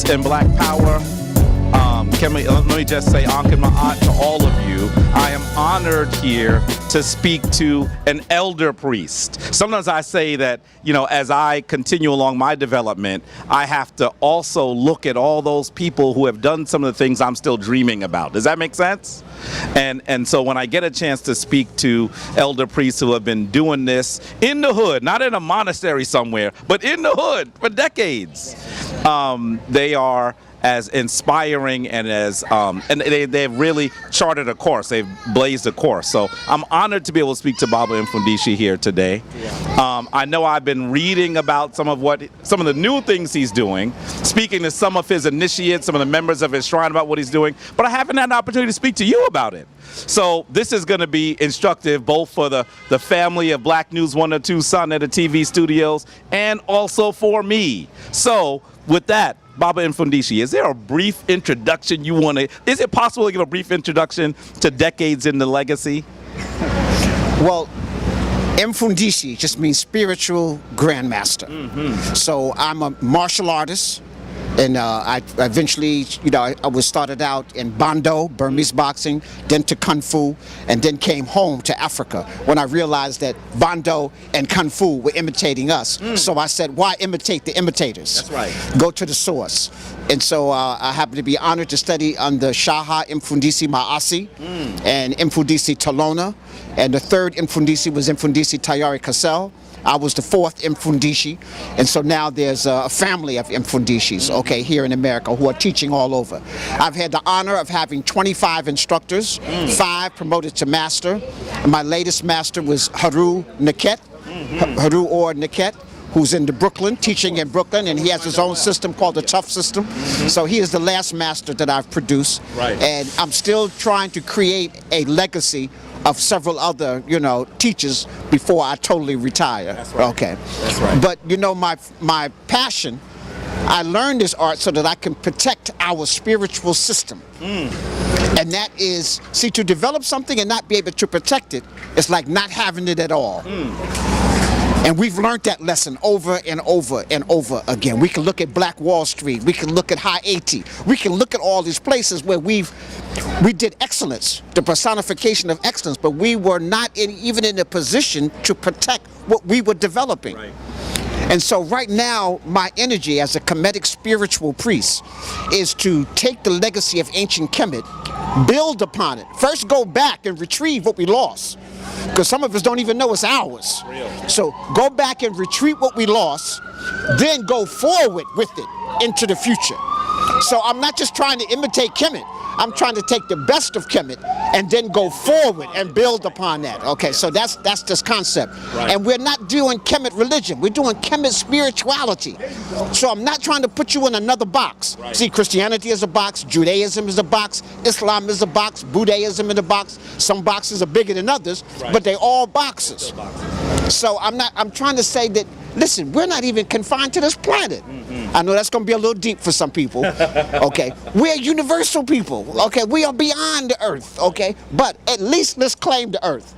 peace and black power. Let me just say Ankh and Ma'at to all of you. I am honored here to speak to an elder priest. Sometimes I say that, as I continue along my development, I have to also look at all those people who have done some of the things I'm still dreaming about. Does that make sense? And so when I get a chance to speak to elder priests who have been doing this in the hood, not in a monastery somewhere, but in the hood for decades, they are as inspiring and as and they've really charted a course. They've blazed a course. So I'm honored to be able to speak to Baba Mfundishi here today. I know I've been reading about some of the new things he's doing, speaking to some of his initiates, some of the members of his shrine about what he's doing, but I haven't had an opportunity to speak to you about it. So this is going to be instructive both for the family of Black News 102 sa.neter TV studios and also for me. So with that, Baba Mfundishi, is there a brief introduction you want to, is it possible to give a brief introduction to decades in the legacy? Well, Mfundishi just means spiritual grandmaster. So I'm a martial artist. And I eventually, I was started out in Bando, Burmese boxing, then to Kung Fu, and then came home to Africa when I realized that Bando and Kung Fu were imitating us. So I said, why imitate the imitators? That's right. Go to the source. And so I happened to be honored to study under Shaha Mfundishi Maasi and Mfundishi Talona. And the third Mfundishi was Mfundishi Tayari Kassel. I was the fourth Mfundishi, and so now there's a family of Mfundishis, okay, here in America who are teaching all over. I've had the honor of having 25 instructors, 5 promoted to master. My latest master was Haru Naket, Haru or Naket, who's in Brooklyn, teaching in Brooklyn, and he has his own system called the Tough System. So he is the last master that I've produced, and I'm still trying to create a legacy of several other, teachers before I totally retire. That's right. Okay. That's right. But my passion, I learned this art so that I can protect our spiritual system. And that is, see, to develop something and not be able to protect it, it's like not having it at all. And we've learned that lesson over and over and over again. We can look at Black Wall Street. We can look at Haiti. We can look at all these places where we did excellence, the personification of excellence, but we were not even in a position to protect what we were developing. Right. And so right now, my energy as a Kemetic spiritual priest is to take the legacy of ancient Kemet, build upon it. First go back and retrieve what we lost, because some of us don't even know it's ours. So go back and retrieve what we lost, then go forward with it into the future. So I'm not just trying to imitate Kemet. I'm trying to take the best of Kemet and then go forward and build upon that. Okay, so that's this concept. Right. And we're not doing Kemet religion. We're doing Kemet spirituality. So I'm not trying to put you in another box. Right. See, Christianity is a box, Judaism is a box, Islam is a box, Buddhism is a box. Some boxes are bigger than others, but they're all boxes. So I'm trying to say that, listen, we're not even confined to this planet. I know that's going to be a little deep for some people, okay? We're universal people, okay? We are beyond the earth, okay? But at least let's claim the earth,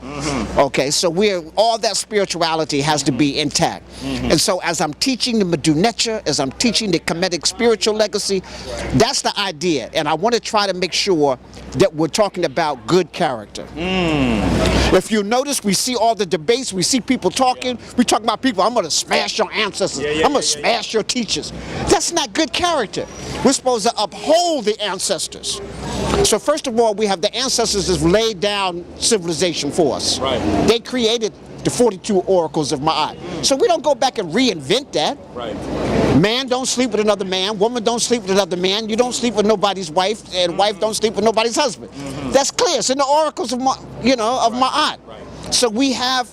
okay? So all that spirituality has to be intact. And so as I'm teaching the Medunecha, as I'm teaching the Kemetic spiritual legacy, that's the idea. And I want to try to make sure that we're talking about good character. If you notice, we see all the debates, we see people talking, we talk about people, I'm going to smash your ancestors, I'm going to smash your teachers. That's not good character. We're supposed to uphold the ancestors. So first of all, we have the ancestors that laid down civilization for us. Right. They created the 42 oracles of Ma'at. So we don't go back and reinvent that. Right. Man don't sleep with another man, woman don't sleep with another man, you don't sleep with nobody's wife, and wife don't sleep with nobody's husband. That's clear. It's in the oracles of Ma'at. Right. So we have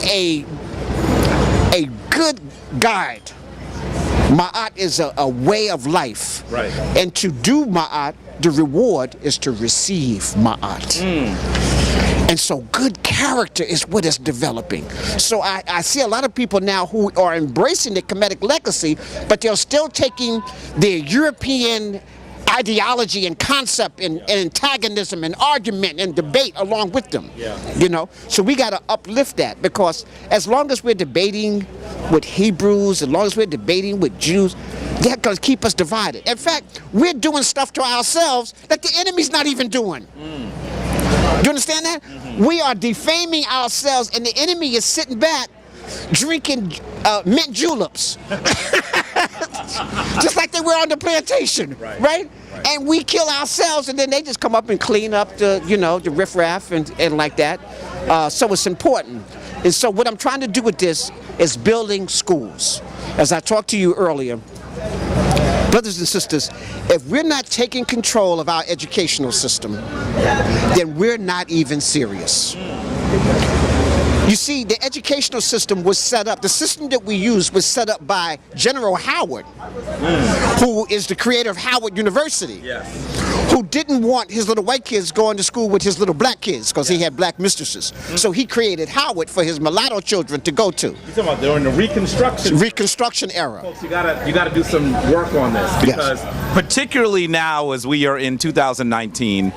a good guide. Ma'at is a way of life. Right. And to do Ma'at, the reward is to receive Ma'at. And so good character is what is developing. So I see a lot of people now who are embracing the Kemetic legacy, but they're still taking their European ideology and concept and antagonism and argument and debate along with them. You know, so we got to uplift that, because as long as we're debating with Hebrews, as long as we're debating with Jews, they're going to keep us divided. In fact, we're doing stuff to ourselves that the enemy's not even doing. You understand that? We are defaming ourselves, and the enemy is sitting back drinking mint juleps. Just like they were on the plantation, right? And we kill ourselves, and then they just come up and clean up the, you know, the riffraff and like that. So it's important. And so what I'm trying to do with this is building schools. As I talked to you earlier, brothers and sisters, if we're not taking control of our educational system, then we're not even serious. You see, the educational system was set up, the system that we use was set up by General Howard, who is the creator of Howard University, who didn't want his little white kids going to school with his little black kids because he had black mistresses. So he created Howard for his mulatto children to go to. You're talking about during the Reconstruction era. Folks, you gotta do some work on this, because particularly now as we are in 2019,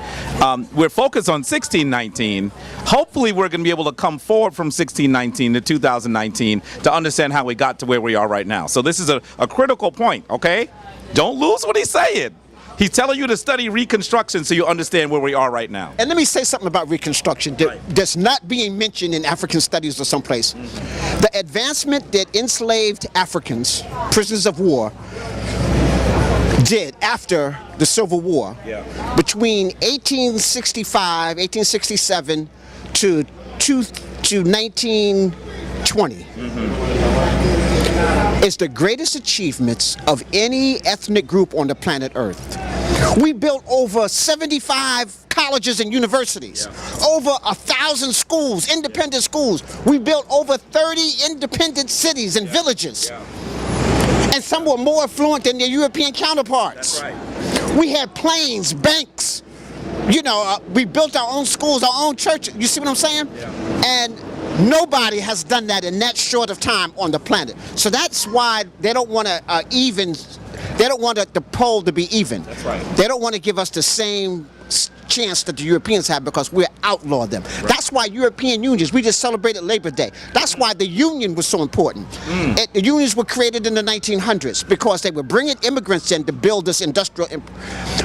we're focused on 1619. Hopefully we're going to be able to come forward from 1619 to 2019 to understand how we got to where we are right now. So this is a critical point, okay? Don't lose what he's saying. He's telling you to study Reconstruction so you understand where we are right now. And let me say something about Reconstruction that's not being mentioned in African studies or someplace. The advancement that enslaved Africans, prisoners of war, did after the Civil War, between 1865, 1867 to 1920, is the greatest achievements of any ethnic group on the planet Earth. We built over 75 colleges and universities, over 1,000 schools, independent schools. We built over 30 independent cities and villages. And some were more affluent than their European counterparts. We had planes, banks. You know, we built our own schools, our own churches. You see what I'm saying? And nobody has done that in that short of time on the planet. So that's why they don't want to they don't want the poll to be even. They don't want to give us the same chance that the Europeans have, because we're outlawed them. That's why European unions, we just celebrated Labor Day. That's why the union was so important. The unions were created in the 1900s because they were bringing immigrants in to build this industrial.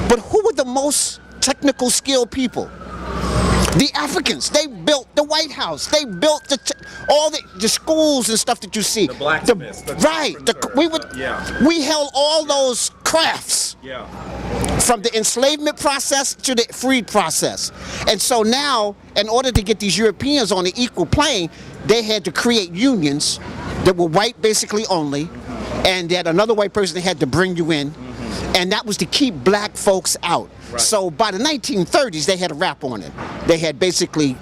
But who were the most technical skilled people? The Africans. They built the White House. They built all the schools and stuff that you see. The blacksmiths. We held all those crafts. From the enslavement process to the freed process. And so now, in order to get these Europeans on an equal plane, they had to create unions that were white basically only, and that another white person had to bring you in, and that was to keep black folks out. So by the 1930s, they had a rap on it. They had basically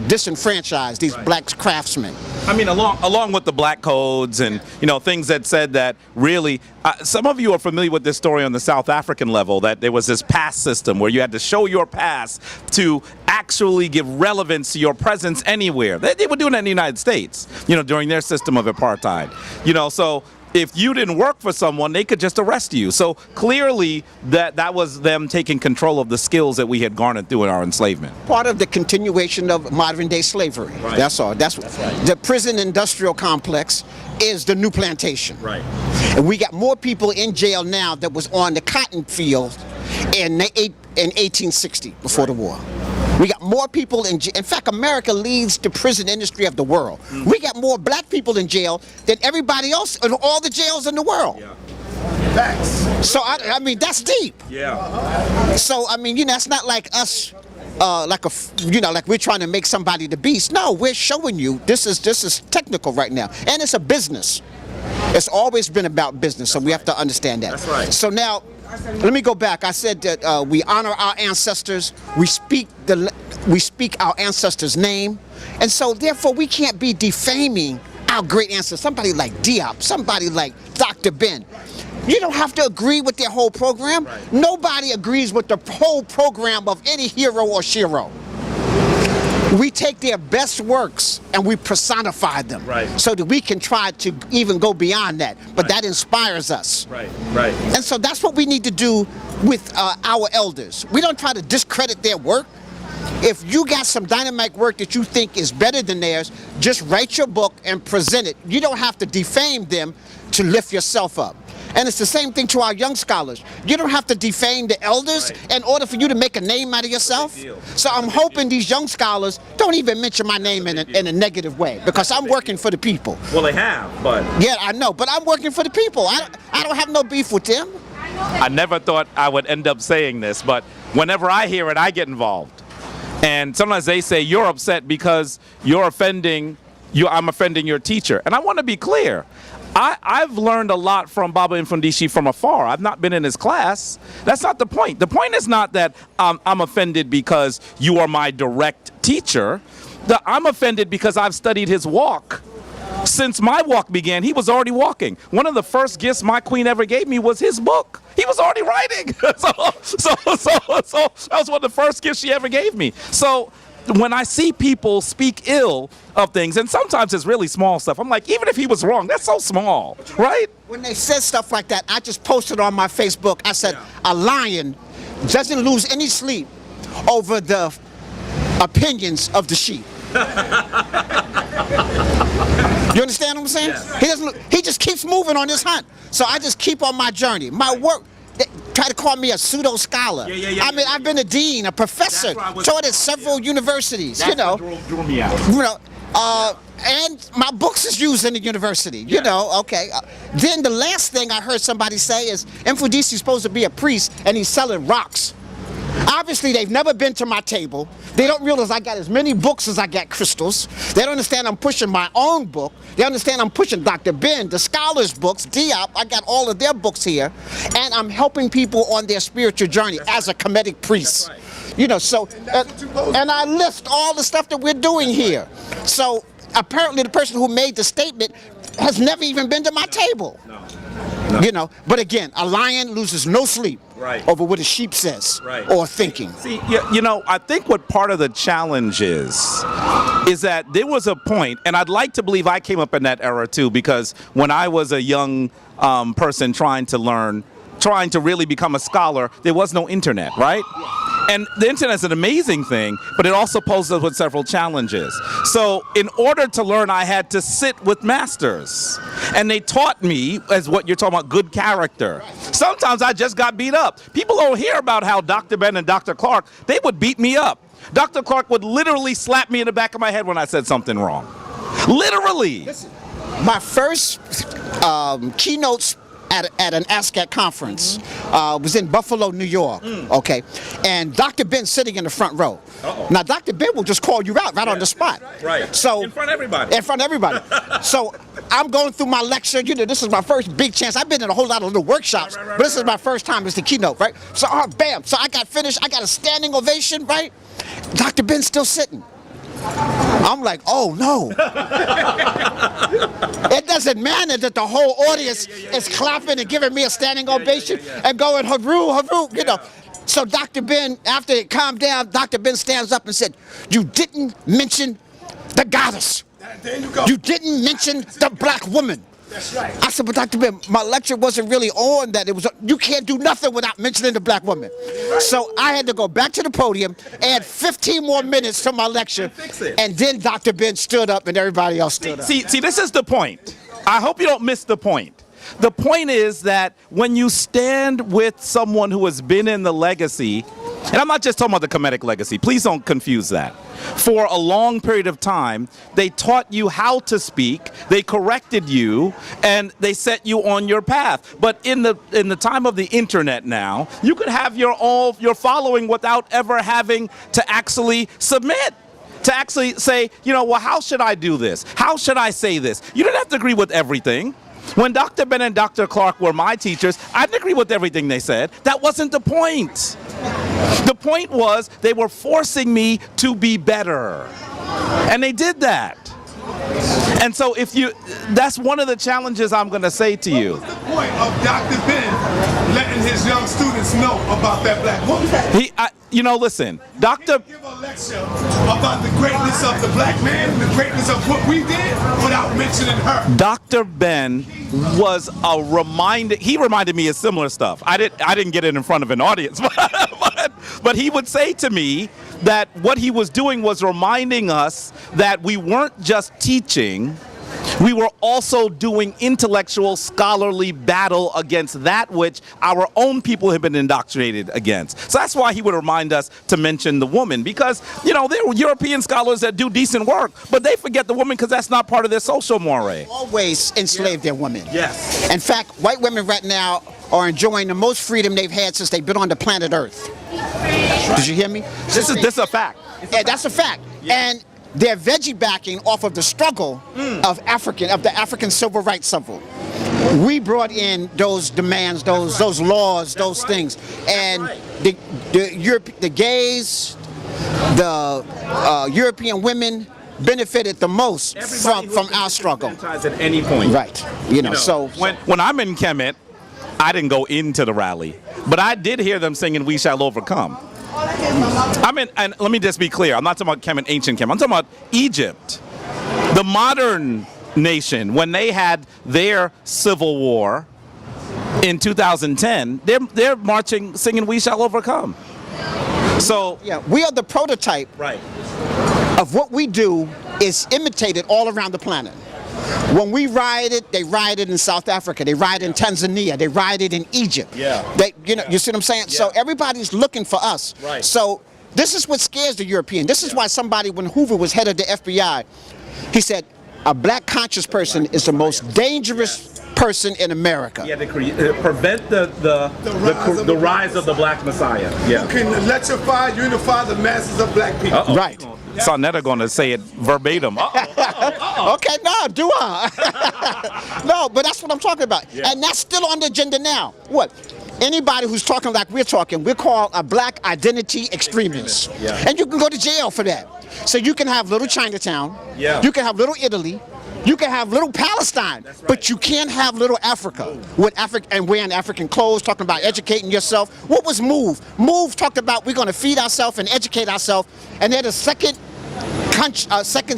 disenfranchised these black craftsmen. I mean, along with the black codes and, you know, things that said that really, some of you are familiar with this story on the South African level, that there was this pass system where you had to show your pass to actually give relevance to your presence anywhere. They were doing that in the United States, you know, during their system of apartheid. You know, so if you didn't work for someone, they could just arrest you. So clearly that was them taking control of the skills that we had garnered through our enslavement. Part of the continuation of modern day slavery. That's all. That's the prison industrial complex is the new plantation. And we got more people in jail now that was on the cotton field in 1860 before the war. We got more people in jail. In fact, America leads the prison industry of the world. We got more black people in jail than everybody else in all the jails in the world. So, I mean, that's deep. So, I mean, you know, it's not like us, like we're trying to make somebody the beast. No, we're showing you this is technical right now. And it's a business. It's always been about business, so we have to understand that. So now, let me go back. I said that we honor our ancestors. We speak our ancestors' name, and so therefore we can't be defaming our great ancestors. Somebody like Diop, somebody like Dr. Ben. You don't have to agree with their whole program. Nobody agrees with the whole program of any hero or shero. We take their best works and we personify them, so that we can try to even go beyond that. But that inspires us. And so that's what we need to do with our elders. We don't try to discredit their work. If you got some dynamite work that you think is better than theirs, just write your book and present it. You don't have to defame them to lift yourself up. And it's the same thing to our young scholars. You don't have to defame the elders in order for you to make a name out of yourself. So I'm hoping these young scholars don't even mention my name in a negative way, because I'm working for the people. Well, they have, but... Yeah, I know, but I'm working for the people. I don't have no beef with them. I never thought I would end up saying this, but whenever I hear it, I get involved. And sometimes they say, you're upset because you're offending, I'm offending your teacher. And I want to be clear. I've learned a lot from Baba Mfundishi from afar. I've not been in his class. That's not the point. The point is not that I'm offended because you are my direct teacher. I'm offended because I've studied his walk. Since my walk began, he was already walking. One of the first gifts my queen ever gave me was his book. He was already writing. So that was one of the first gifts she ever gave me. So when I see people speak ill of things, and sometimes it's really small stuff, I'm like, even if he was wrong, that's so small, right? When they said stuff like that, I just posted on my Facebook, I said, a lion doesn't lose any sleep over the opinions of the sheep. You understand what I'm saying? Yes. He just keeps moving on this hunt. So I just keep on my journey. My work, they try to call me a pseudo scholar. I mean, I've been a dean, a professor, taught at several universities. That's you know, what drew me out. You know, and my books is used in the university. You know, okay. Then the last thing I heard somebody say is, Mfundishi is supposed to be a priest and he's selling rocks. Obviously, they've never been to my table. They don't realize I got as many books as I got crystals. They don't understand I'm pushing my own book. They understand I'm pushing Dr. Ben, the scholars' books, Diop. I got all of their books here. And I'm helping people on their spiritual journey as a Kemetic priest. You know, so, and I list all the stuff that we're doing here. So apparently the person who made the statement has never even been to my table. No. You know, but again, a lion loses no sleep over what a sheep says or thinking. See, you know, I think what part of the challenge is that there was a point, and I'd like to believe I came up in that era too, because when I was a young person trying to learn, trying to really become a scholar, there was no internet, right? And the internet is an amazing thing, but it also poses us with several challenges. So in order to learn, I had to sit with masters. And they taught me, as what you're talking about, good character. Sometimes I just got beat up. People don't hear about how Dr. Ben and Dr. Clark, they would beat me up. Dr. Clark would literally slap me in the back of my head when I said something wrong. Literally. Listen, my first keynotes at an ASCAT conference was in Buffalo, New York, okay? And Dr. Ben's sitting in the front row. Now, Dr. Ben will just call you out on the spot. So, in front of everybody. In front of everybody. So, I'm going through my lecture. You know, this is my first big chance. I've been in a whole lot of little workshops, but this is my first time as the keynote, right? So, bam. So, I got finished. I got a standing ovation, right? Dr. Ben's still sitting. I'm like, oh no. It doesn't matter that the whole audience is clapping and giving me a standing ovation and going, haru, haru, you know. So Dr. Ben, after it calmed down, Dr. Ben stands up and said, you didn't mention the goddess. There you go. You didn't mention the black woman. That's right. I said, but Dr. Ben, my lecture wasn't really on that. It was, you can't do nothing without mentioning the black woman. Right. So I had to go back to the podium, add 15 more minutes to my lecture, and then Dr. Ben stood up and everybody else stood up. See, this is the point. I hope you don't miss the point. The point is that when you stand with someone who has been in the legacy, and I'm not just talking about the Kemetic legacy, please don't confuse that. For a long period of time, they taught you how to speak, they corrected you, and they set you on your path. But in the time of the internet now, you could have your following without ever having to actually submit. To actually say, you know, well, how should I do this? How should I say this? You don't have to agree with everything. When Dr. Ben and Dr. Clark were my teachers, I didn't agree with everything they said. That wasn't the point. The point was they were forcing me to be better. And they did that. And so that's one of the challenges I'm going to say to you. What was the point of Dr. Ben letting letting his young students know about that black woman. Listen, Dr. Give a lecture about the greatness of the black man and the greatness of what we did without mentioning her. Dr. Ben was a reminder. He reminded me of similar stuff. I didn't get it in front of an audience, but he would say to me that what he was doing was reminding us that we weren't just teaching. We were also doing intellectual, scholarly battle against that which our own people have been indoctrinated against. So that's why he would remind us to mention the woman, because, there were European scholars that do decent work, but they forget the woman because that's not part of their social mores. Always enslaved their women. Yes. In fact, white women right now are enjoying the most freedom they've had since they've been on the planet Earth. Right. Did you hear me? This is a fact. That's a fact. Yeah. And they're veggie backing off of the struggle of the African civil rights struggle. We brought in those demands, those laws, those things, and the gays, the European women benefited the most from our struggle. At any point, right? So when I'm in Kemet, I didn't go into the rally, but I did hear them singing "We Shall Overcome." And let me just be clear, I'm not talking about Kemet, ancient Kemet, I'm talking about Egypt. The modern nation, when they had their civil war in 2010, they're marching, singing "We Shall Overcome." So yeah, we are the prototype of what we do is imitated all around the planet. When we rioted, they rioted in South Africa, they rioted in Tanzania, they rioted in Egypt. Yeah. You see what I'm saying? Yeah. So everybody's looking for us. Right. So this is what scares the European. This is why somebody, when Hoover was head of the FBI, he said, a black conscious person is the most dangerous person in America. Yeah, to prevent the rise of the black messiah. Yeah. You can electrify, unify the masses of black people. Uh-oh. Right. sa.neter going to say it verbatim. Okay, no, do I? No, but that's what I'm talking about. Yeah. And that's still on the agenda now. What? Anybody who's talking like we're talking, we're called a black identity extremist. Yeah. And you can go to jail for that. So you can have little Chinatown. Yeah. You can have little Italy. You can have little Palestine, right. But you can't have little Africa with and wearing African clothes, talking about educating yourself. What was MOVE? MOVE talked about we're going to feed ourselves and educate ourselves, and they're the second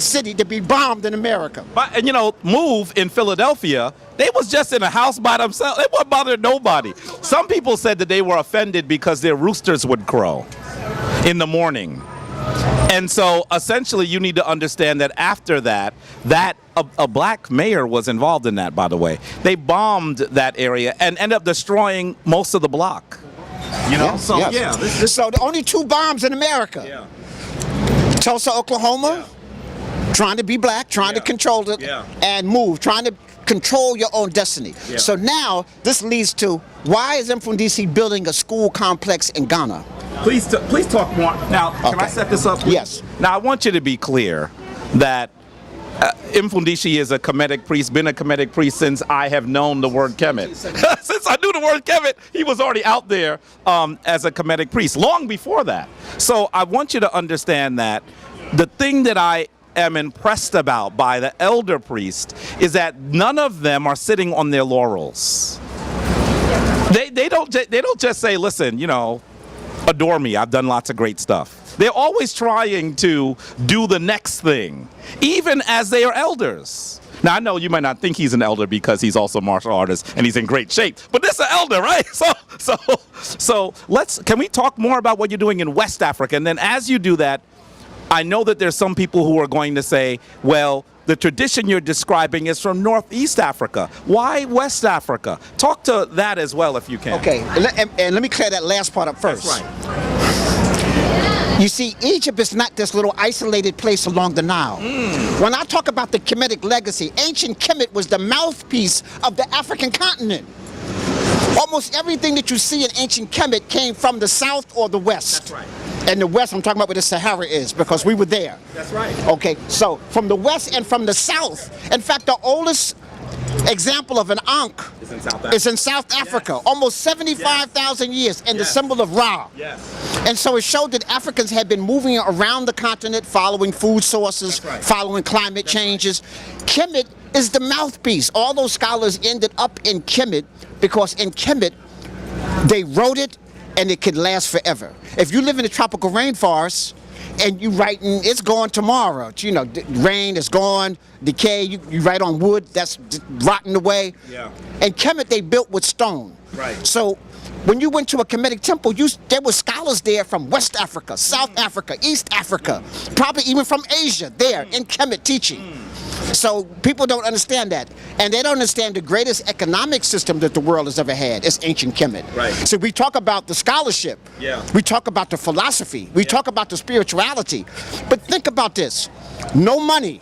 city to be bombed in America. But MOVE in Philadelphia, they was just in a house by themselves. They wasn't bothering nobody. Some people said that they were offended because their roosters would crow in the morning. And so essentially you need to understand that after that a black mayor was involved in that, by the way. They bombed that area and ended up destroying most of the block. So the only 2 bombs in America. Yeah. Tulsa, Oklahoma, trying to be black, trying to control it, and MOVE, trying to control your own destiny. Yeah. So now this leads to, why is Mfundishi building a school complex in Ghana? Please talk more. Now, can I set this up? Yes. Now, I want you to be clear that Mfundishi is a Kemetic priest, been a Kemetic priest since I have known the word Kemet. Since I knew the word Kemet, he was already out there as a Kemetic priest, long before that. So I want you to understand that the thing that I am impressed about by the elder priest is that none of them are sitting on their laurels. They don't just say, listen, adore me, I've done lots of great stuff. They're always trying to do the next thing, even as they are elders. Now, I know you might not think he's an elder because he's also a martial artist and he's in great shape, but this is an elder, right? So can we talk more about what you're doing in West Africa? And then as you do that, I know that there's some people who are going to say, well, the tradition you're describing is from Northeast Africa. Why West Africa? Talk to that as well if you can. Okay, and let me clear that last part up first. That's right. You see, Egypt is not this little isolated place along the Nile. When I talk about the Kemetic legacy, ancient Kemet was the mouthpiece of the African continent. Almost everything that you see in ancient Kemet came from the south or the west. That's right. And the west, I'm talking about where the Sahara is, because we were there. That's right. Okay, so from the west and from the south, in fact, the oldest example of an Ankh is in South Africa, yes. Almost 75,000 years, and the symbol of Ra. Yes. And so it showed that Africans had been moving around the continent, following food sources, following climate changes. Kemet is the mouthpiece. All those scholars ended up in Kemet because in Kemet, They wrote it, and it could last forever. If you live in the tropical rainforest, and you writing, it's gone tomorrow. You know, rain is gone, decay. You write on wood that's rotting away. Yeah. And Kemet they built with stone. Right. So when you went to a Kemetic temple, there were scholars there from West Africa, South Africa, East Africa, probably even from Asia there in Kemet teaching. So people don't understand that. And they don't understand the greatest economic system that the world has ever had is ancient Kemet. Right. So we talk about the scholarship. Yeah. We talk about the philosophy. We talk about the spirituality. But think about this. No money.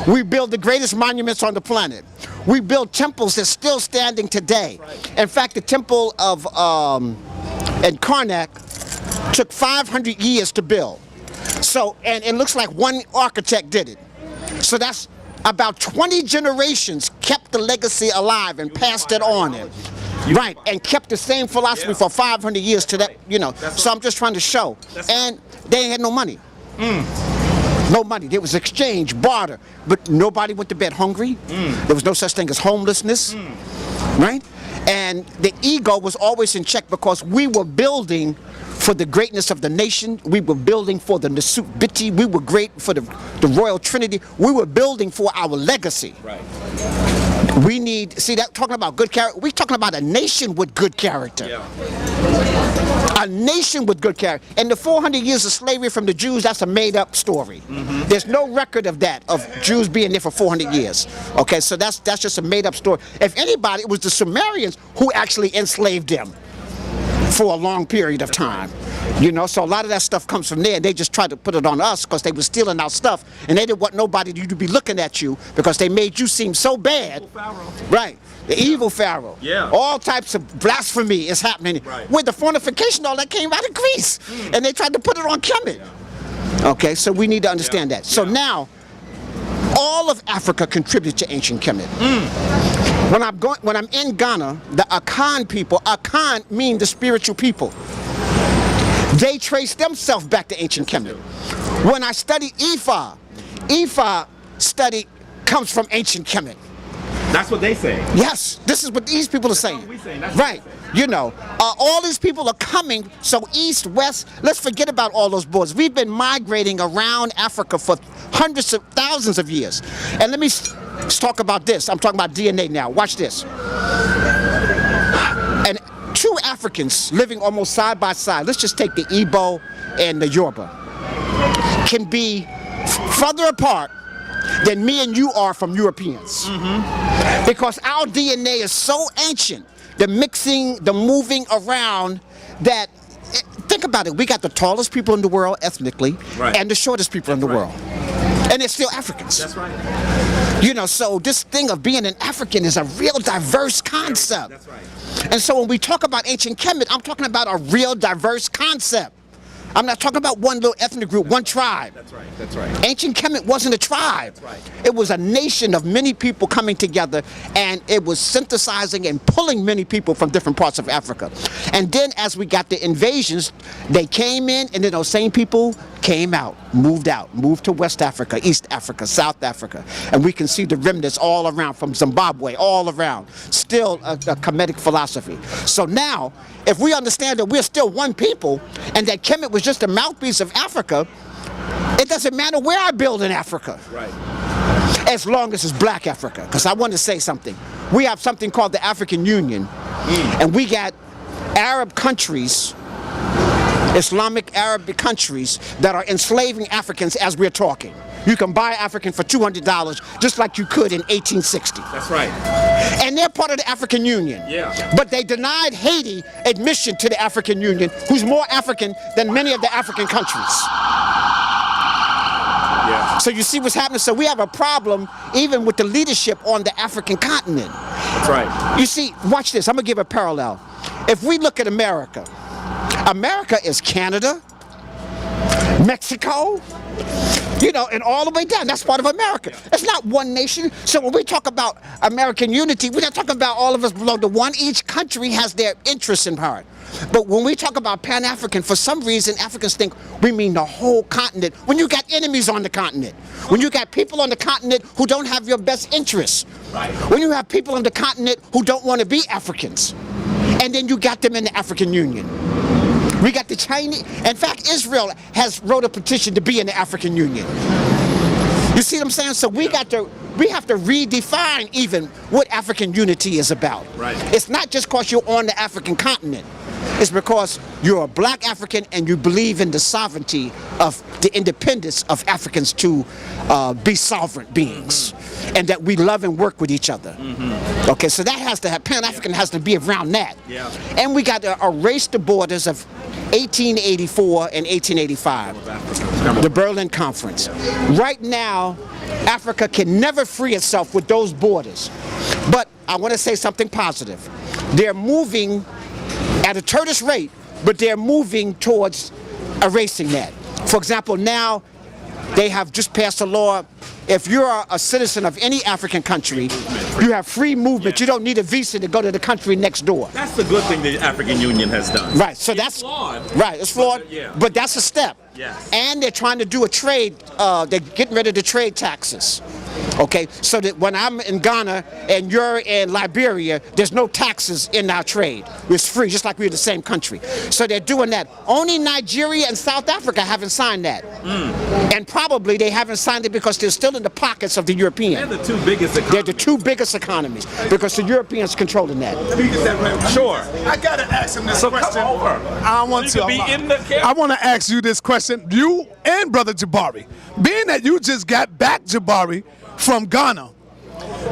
We build the greatest monuments on the planet. We build temples that's still standing today. Right. In fact, the temple of in Karnak took 500 years to build. So, and it looks like one architect did it. So that's about 20 generations kept the legacy alive and passed it on. Right, and kept the same philosophy for 500 years to that, you know. So I'm just trying to show. And they ain't had no money. No money. There was exchange, barter, but nobody went to bed hungry. There was no such thing as homelessness, right? And the ego was always in check because we were building for the greatness of the nation. We were building for the Nasut Biti. We were great for the Royal Trinity. We were building for our legacy. Right. We need, see that, talking about good character, we're talking about a nation with good character. Yeah. A nation with good character. And the 400 years of slavery from the Jews, that's a made-up story. There's no record of that, of Jews being there for 400 years. Okay, so that's just a made-up story. If anybody, it was the Sumerians who actually enslaved them for a long period of time. You know, so a lot of that stuff comes from there. They just tried to put it on us because they were stealing our stuff, and they didn't want nobody to be looking at you because they made you seem so bad. Evil Pharaoh. Right. The evil Pharaoh. Yeah. All types of blasphemy is happening. Right. With the fornication, all that came out of Greece. And they tried to put it on Kemet. Okay, so we need to understand that. So now, all of Africa contributed to ancient Kemet. When I'm in Ghana, the Akan people, Akan mean the spiritual people. They trace themselves back to ancient Kemet. When I study Ifa, Ifa study comes from ancient Kemet. That's what they say. Yes, this is what these people are saying. What we saying. That's Right. what they say. You know, all these people are coming, so east, west, let's forget about all those borders. We've been migrating around Africa for hundreds of thousands of years. And let me talk about this. I'm talking about DNA now. Watch this. And two Africans living almost side by side, let's just take the Igbo and the Yoruba, can be further apart than me and you are from Europeans. Because our DNA is so ancient, the mixing, the moving around, that, think about it, we got the tallest people in the world ethnically, and the shortest people in the world. And they're still Africans. That's right. You know, so this thing of being an African is a real diverse concept. That's right. And so when we talk about ancient Kemet, I'm talking about a real diverse concept. I'm not talking about one little ethnic group, one tribe. That's right. That's right. Ancient Kemet wasn't a tribe. That's right. It was a nation of many people coming together, and it was synthesizing and pulling many people from different parts of Africa. And then as we got the invasions, they came in, and then those same people came out, moved to West Africa, East Africa, South Africa. And we can see the remnants all around, from Zimbabwe, all around. Still a Kemetic philosophy. So now, if we understand that we're still one people, and that Kemet was just a mouthpiece of Africa, it doesn't matter where I build in Africa. Right. As long as it's black Africa. Because I want to say something. We have something called the African Union. And we got Arab countries, Islamic Arabic countries, that are enslaving Africans as we're talking. You can buy African for $200 just like you could in 1860. That's right. And they're part of the African Union. Yeah. But they denied Haiti admission to the African Union, who's more African than many of the African countries. Yeah. So you see what's happening? So we have a problem even with the leadership on the African continent. That's right. You see, watch this. I'm going to give a parallel. If we look at America, America is Canada, Mexico, you know, and all the way down. That's part of America. It's not one nation. So when we talk about American unity, we're not talking about all of us belong to one. Each country has their interests in heart. But when we talk about Pan-African, for some reason, Africans think we mean the whole continent. When you got enemies on the continent, when you got people on the continent who don't have your best interests, when you have people on the continent who don't want to be Africans. And then you got them in the African Union. We got the Chinese. In fact, Israel has wrote a petition to be in the African Union. You see what I'm saying? So we have to redefine even what African unity is about. Right. It's not just because you're on the African continent. It's because you're a black African and you believe in the sovereignty of the independence of Africans to be sovereign beings, and that we love and work with each other. Okay, so that has to have, Pan-African has to be around that. Yeah. And we got to erase the borders of 1884 and 1885, the Berlin Conference. Right now, Africa can never free itself with those borders. But I want to say something positive. They're moving at a tortoise rate, but they're moving towards erasing that. For example, now they have just passed a law. If you're a citizen of any African country, you have free movement. You don't need a visa to go to the country next door. That's the good thing the African Union has done. Right, so It's that's flawed. Right, it's flawed, but that's a step. Yes. And they're trying to do a trade, they're getting rid of the trade taxes. Okay, so that when I'm in Ghana and you're in Liberia, there's no taxes in our trade. It's free, just like we're the same country. So they're doing that. Only Nigeria and South Africa haven't signed that. And probably they haven't signed it because they're still in the pockets of the Europeans. They're the two biggest economies. They're the two biggest economies because the Europeans controlling that. Let me get that right. Sure. I gotta ask him this So question. come over. I want You can be in the camera. I want to ask you this question, you and Brother Jabari. Being that you just got back, Jabari, from Ghana,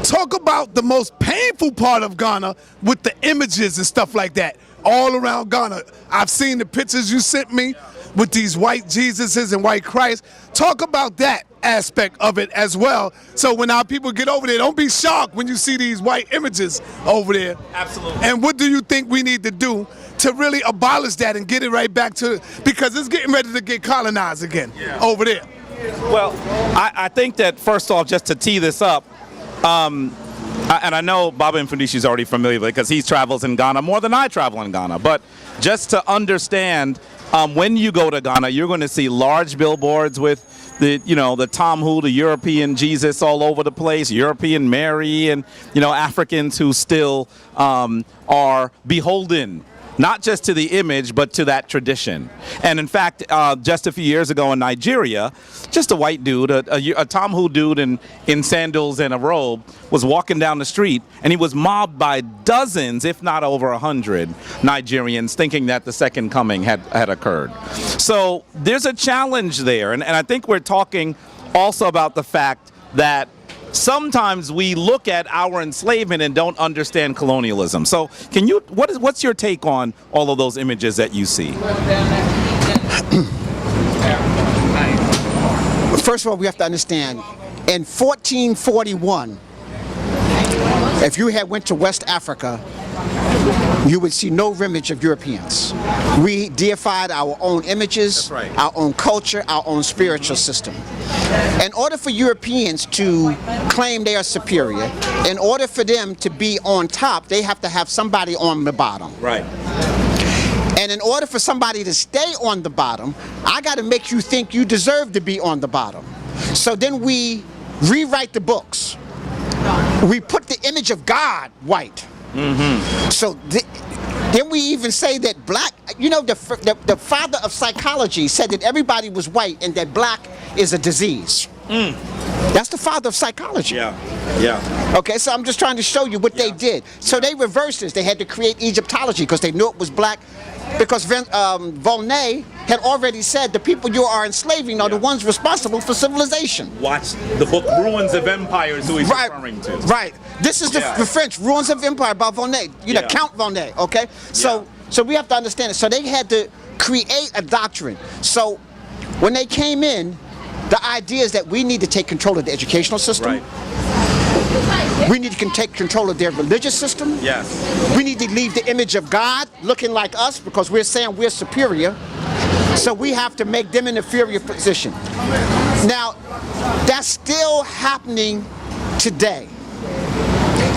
talk about the most painful part of Ghana with the images and stuff like that all around Ghana. I've seen the pictures you sent me with these white Jesuses and white Christ. Talk about that aspect of it as well. So when our people get over there, don't be shocked when you see these white images over there. Absolutely. And what do you think we need to do to really abolish that and get it right back to, because it's getting ready to get colonized again over there. Well, I think that first off, just to tee this up, and I know Baba Mfundishi is already familiar with it because he travels in Ghana more than I travel in Ghana. But just to understand, when you go to Ghana, you're going to see large billboards with the Tom Who, the European Jesus all over the place, European Mary, and Africans who still are beholden not just to the image, but to that tradition. And in fact, just a few years ago in Nigeria, just a white dude, a Tom Who dude in sandals and a robe, was walking down the street, and he was mobbed by dozens, if not over 100 Nigerians, thinking that the second coming had occurred. So there's a challenge there, and I think we're talking also about the fact that sometimes we look at our enslavement and don't understand colonialism. So what's your take on all of those images that you see? First of all, we have to understand, in 1441, if you had went to West Africa, you would see no image of Europeans. We deified our own images, our own culture, our own spiritual system. In order for Europeans to claim they are superior, in order for them to be on top, they have to have somebody on the bottom. Right. And in order for somebody to stay on the bottom, I got to make you think you deserve to be on the bottom. So then we rewrite the books. We put the image of God white. So then we even say that black, the father of psychology said that everybody was white and that black is a disease. That's the father of psychology. Yeah. Okay, so I'm just trying to show you what they did. So they reversed this. They had to create Egyptology because they knew it was black. Because Volney had already said the people you are enslaving are the ones responsible for civilization. Watch the book Ruins of Empires, who he's referring to. Right. This is the French Ruins of Empire by Volney. Count Volney. Okay. So we have to understand it. So they had to create a doctrine. So when they came in, the idea is that we need to take control of the educational system. Right. We need to take control of their religious system. Yes. We need to leave the image of God looking like us because we're saying we're superior. So we have to make them in an inferior position. Now, that's still happening today.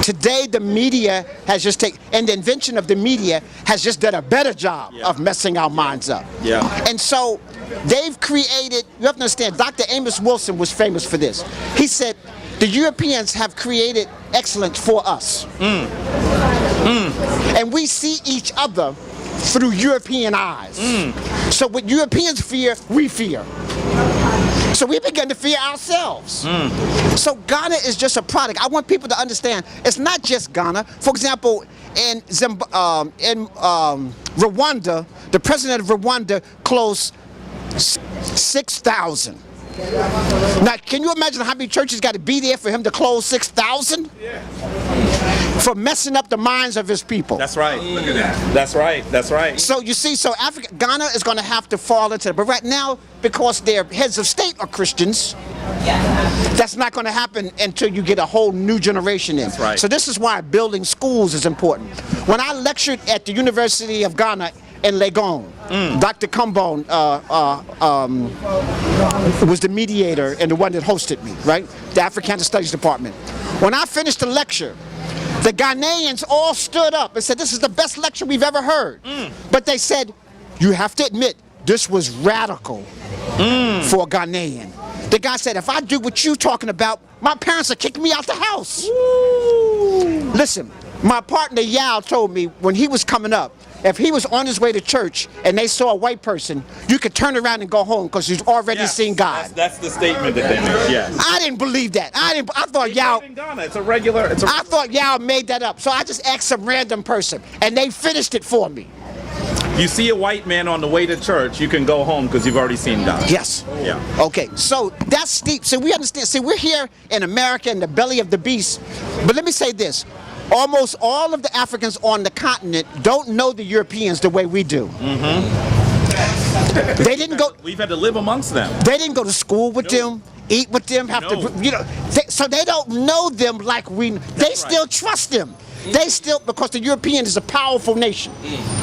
Today, the media has just and the invention of the media has just done a better job of messing our minds up. Yeah. And so they've created, you have to understand, Dr. Amos Wilson was famous for this. He said, the Europeans have created excellence for us. And we see each other through European eyes. So what Europeans fear, we fear. So we begin to fear ourselves. So Ghana is just a product. I want people to understand it's not just Ghana. For example, in Rwanda, the president of Rwanda closed 6,000. Now, can you imagine how many churches got to be there for him to close 6,000? For messing up the minds of his people. That's right. Look at that. That's right. That's right. So you see, so Ghana is going to have to fall into it. But right now, because their heads of state are Christians, that's not going to happen until you get a whole new generation in. That's right. So this is why building schools is important. When I lectured at the University of Ghana in Legon, Dr. Kumbone was the mediator and the one that hosted me, right? The Africana Studies Department. When I finished the lecture, the Ghanaians all stood up and said, this is the best lecture we've ever heard. But they said, you have to admit, this was radical for a Ghanaian. The guy said, if I do what you're talking about, my parents will kick me out the house. Listen, my partner Yao told me when he was coming up, if he was on his way to church and they saw a white person, you could turn around and go home because you've already seen God. That's the statement that they make. Yes. I didn't believe that. I thought Yao. It's a regular. I thought Yao made that up. So I just asked some random person, and they finished it for me. You see a white man on the way to church, you can go home because you've already seen God. Yes. Yeah. Okay, so that's deep. So we understand. See, we're here in America in the belly of the beast. But let me say this. Almost all of the Africans on the continent don't know the Europeans the way we do. They didn't go. We've had to live amongst them. They didn't go to school with them, eat with them, have to, you know. So they don't know them like we. They still trust them. They still, because the European is a powerful nation.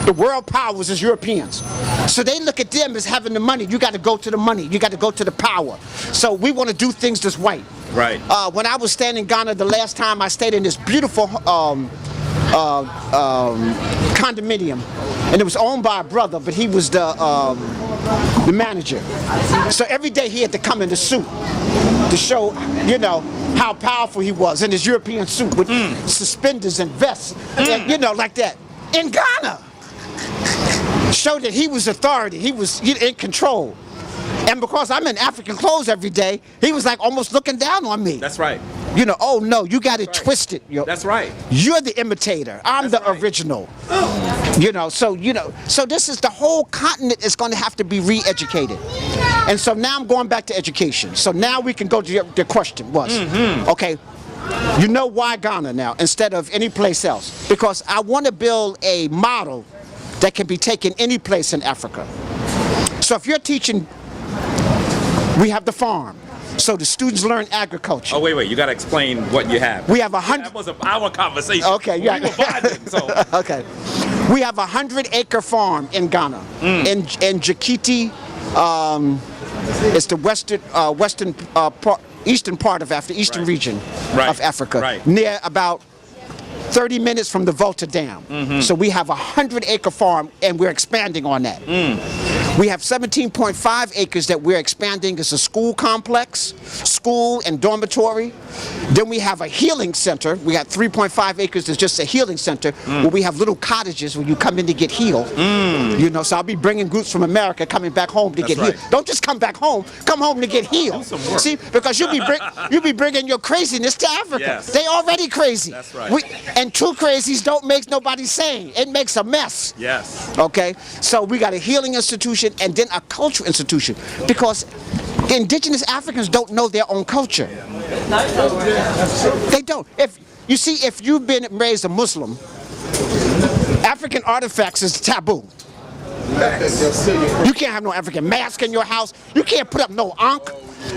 The world powers is Europeans. So they look at them as having the money. You got to go to the money. You got to go to the power. So we want to do things this white. Right. When I was staying in Ghana the last time, I stayed in this beautiful condominium, and it was owned by a brother, but he was the manager. So every day he had to come in the suit to show, you know, how powerful he was in his European suit with suspenders and vests, and, you know, like that. In Ghana, showed that he was authority. He was in control. And because I'm in African clothes every day, he was like almost looking down on me. That's right. You know, oh no, you got it twisted. That's right. You're the imitator. I'm the original. You know, so this is the whole continent is going to have to be re-educated. And so now I'm going back to education. So now we can go to the question was, okay, you know why Ghana now instead of any place else? Because I want to build a model that can be taken any place in Africa. So if you're teaching, we have the farm. So the students learn agriculture. Oh, wait, you got to explain what you have. We have 100. That was our conversation. Okay, yeah. We were vibing, so. Okay. We have 100-acre farm in Ghana. In Jakiti, it's the eastern part of Africa, eastern region of Africa, near about 30 minutes from the Volta Dam. So we have a 100-acre farm, and we're expanding on that. We have 17.5 acres that we're expanding as a school complex, school and dormitory. Then we have a healing center. We got 3.5 acres that's just a healing center where we have little cottages where you come in to get healed. You know, so I'll be bringing groups from America coming back home to get healed. Don't just come back home. Come home to get healed. Do some work. See, because you'll be bringing your craziness to Africa. Yes. They already crazy. That's right. And two crazies don't make nobody sane. It makes a mess. Yes. Okay, so we got a healing institution and then a cultural institution because the indigenous Africans don't know their own culture. They don't. If you've been raised a Muslim, African artifacts is taboo. You can't have no African mask in your house. You can't put up no ankh.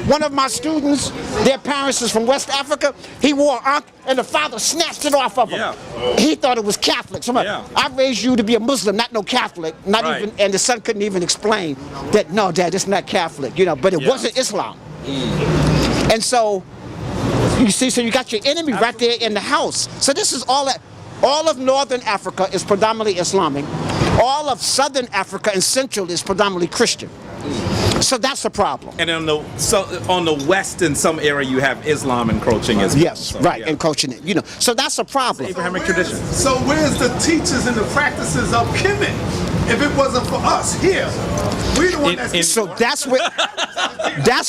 One of my students, their parents is from West Africa. He wore an ankh, and the father snatched it off of him. Yeah. He thought it was Catholic. So I raised you to be a Muslim, not no Catholic. Not even, and the son couldn't even explain that. No, Dad, it's not Catholic. You know, but it wasn't Islam. And so you see, so you got your enemy right there in the house. So this is all that. All of northern Africa is predominantly Islamic. All of southern Africa and central is predominantly Christian. So that's the problem. And on the west, in some area, you have Islam encroaching as well. Yes, So, right, yeah. encroaching it. You know, so that's a problem. Abrahamic tradition. So where's the teachers and the practices of Kemet? If it wasn't for us here, we the one that's So that's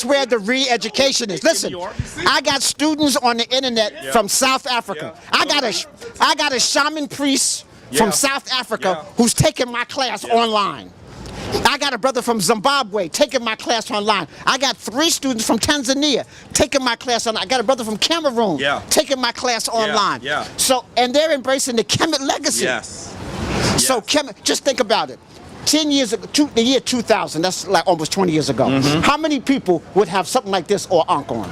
where the re-education is. Listen, I got students on the internet from South Africa. I got a shaman priest from South Africa who's taking my class online. I got a brother from Zimbabwe taking my class online. I got 3 students from Tanzania taking my class online. I got a brother from Cameroon taking my class online. So, and they're embracing the Kemet legacy. Yes. So Kemet, just think about it. 10 years ago, the year 2000, that's like almost 20 years ago. How many people would have something like this or Ankh on?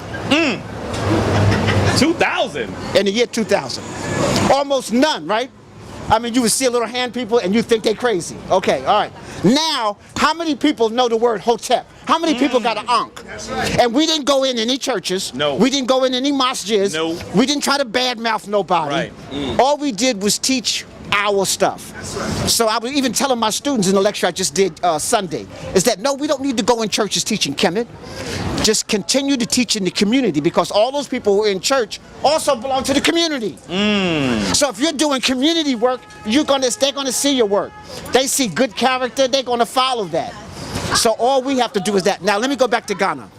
2000. In the year 2000. Almost none, right? I mean, you would see a little hand people and you think they're crazy. Okay, all right. Now, how many people know the word Hotep? How many people got an Ankh? And we didn't go in any churches. No. We didn't go in any mosques. No. We didn't try to badmouth nobody. Right. All we did was teach our stuff. So I was even telling my students in the lecture I just did Sunday, is that no, we don't need to go in churches teaching Kemet. Just continue to teach in the community, because all those people who are in church also belong to the community. So if you're doing community work, they're gonna see your work. They see good character, they're gonna follow that. So all we have to do is that. Now let me go back to Ghana.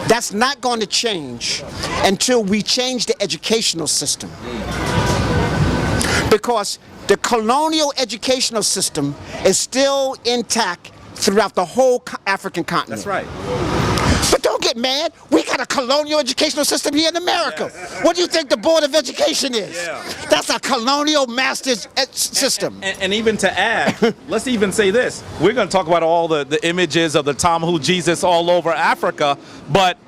That's not going to change until we change the educational system. Because the colonial educational system is still intact throughout the whole African continent. That's right. But don't get mad. We got a colonial educational system here in America. What do you think the Board of Education is? That's a colonial master's system. And even to add, let's even say this. We're going to talk about all the images of the Tomahawk Jesus all over Africa, but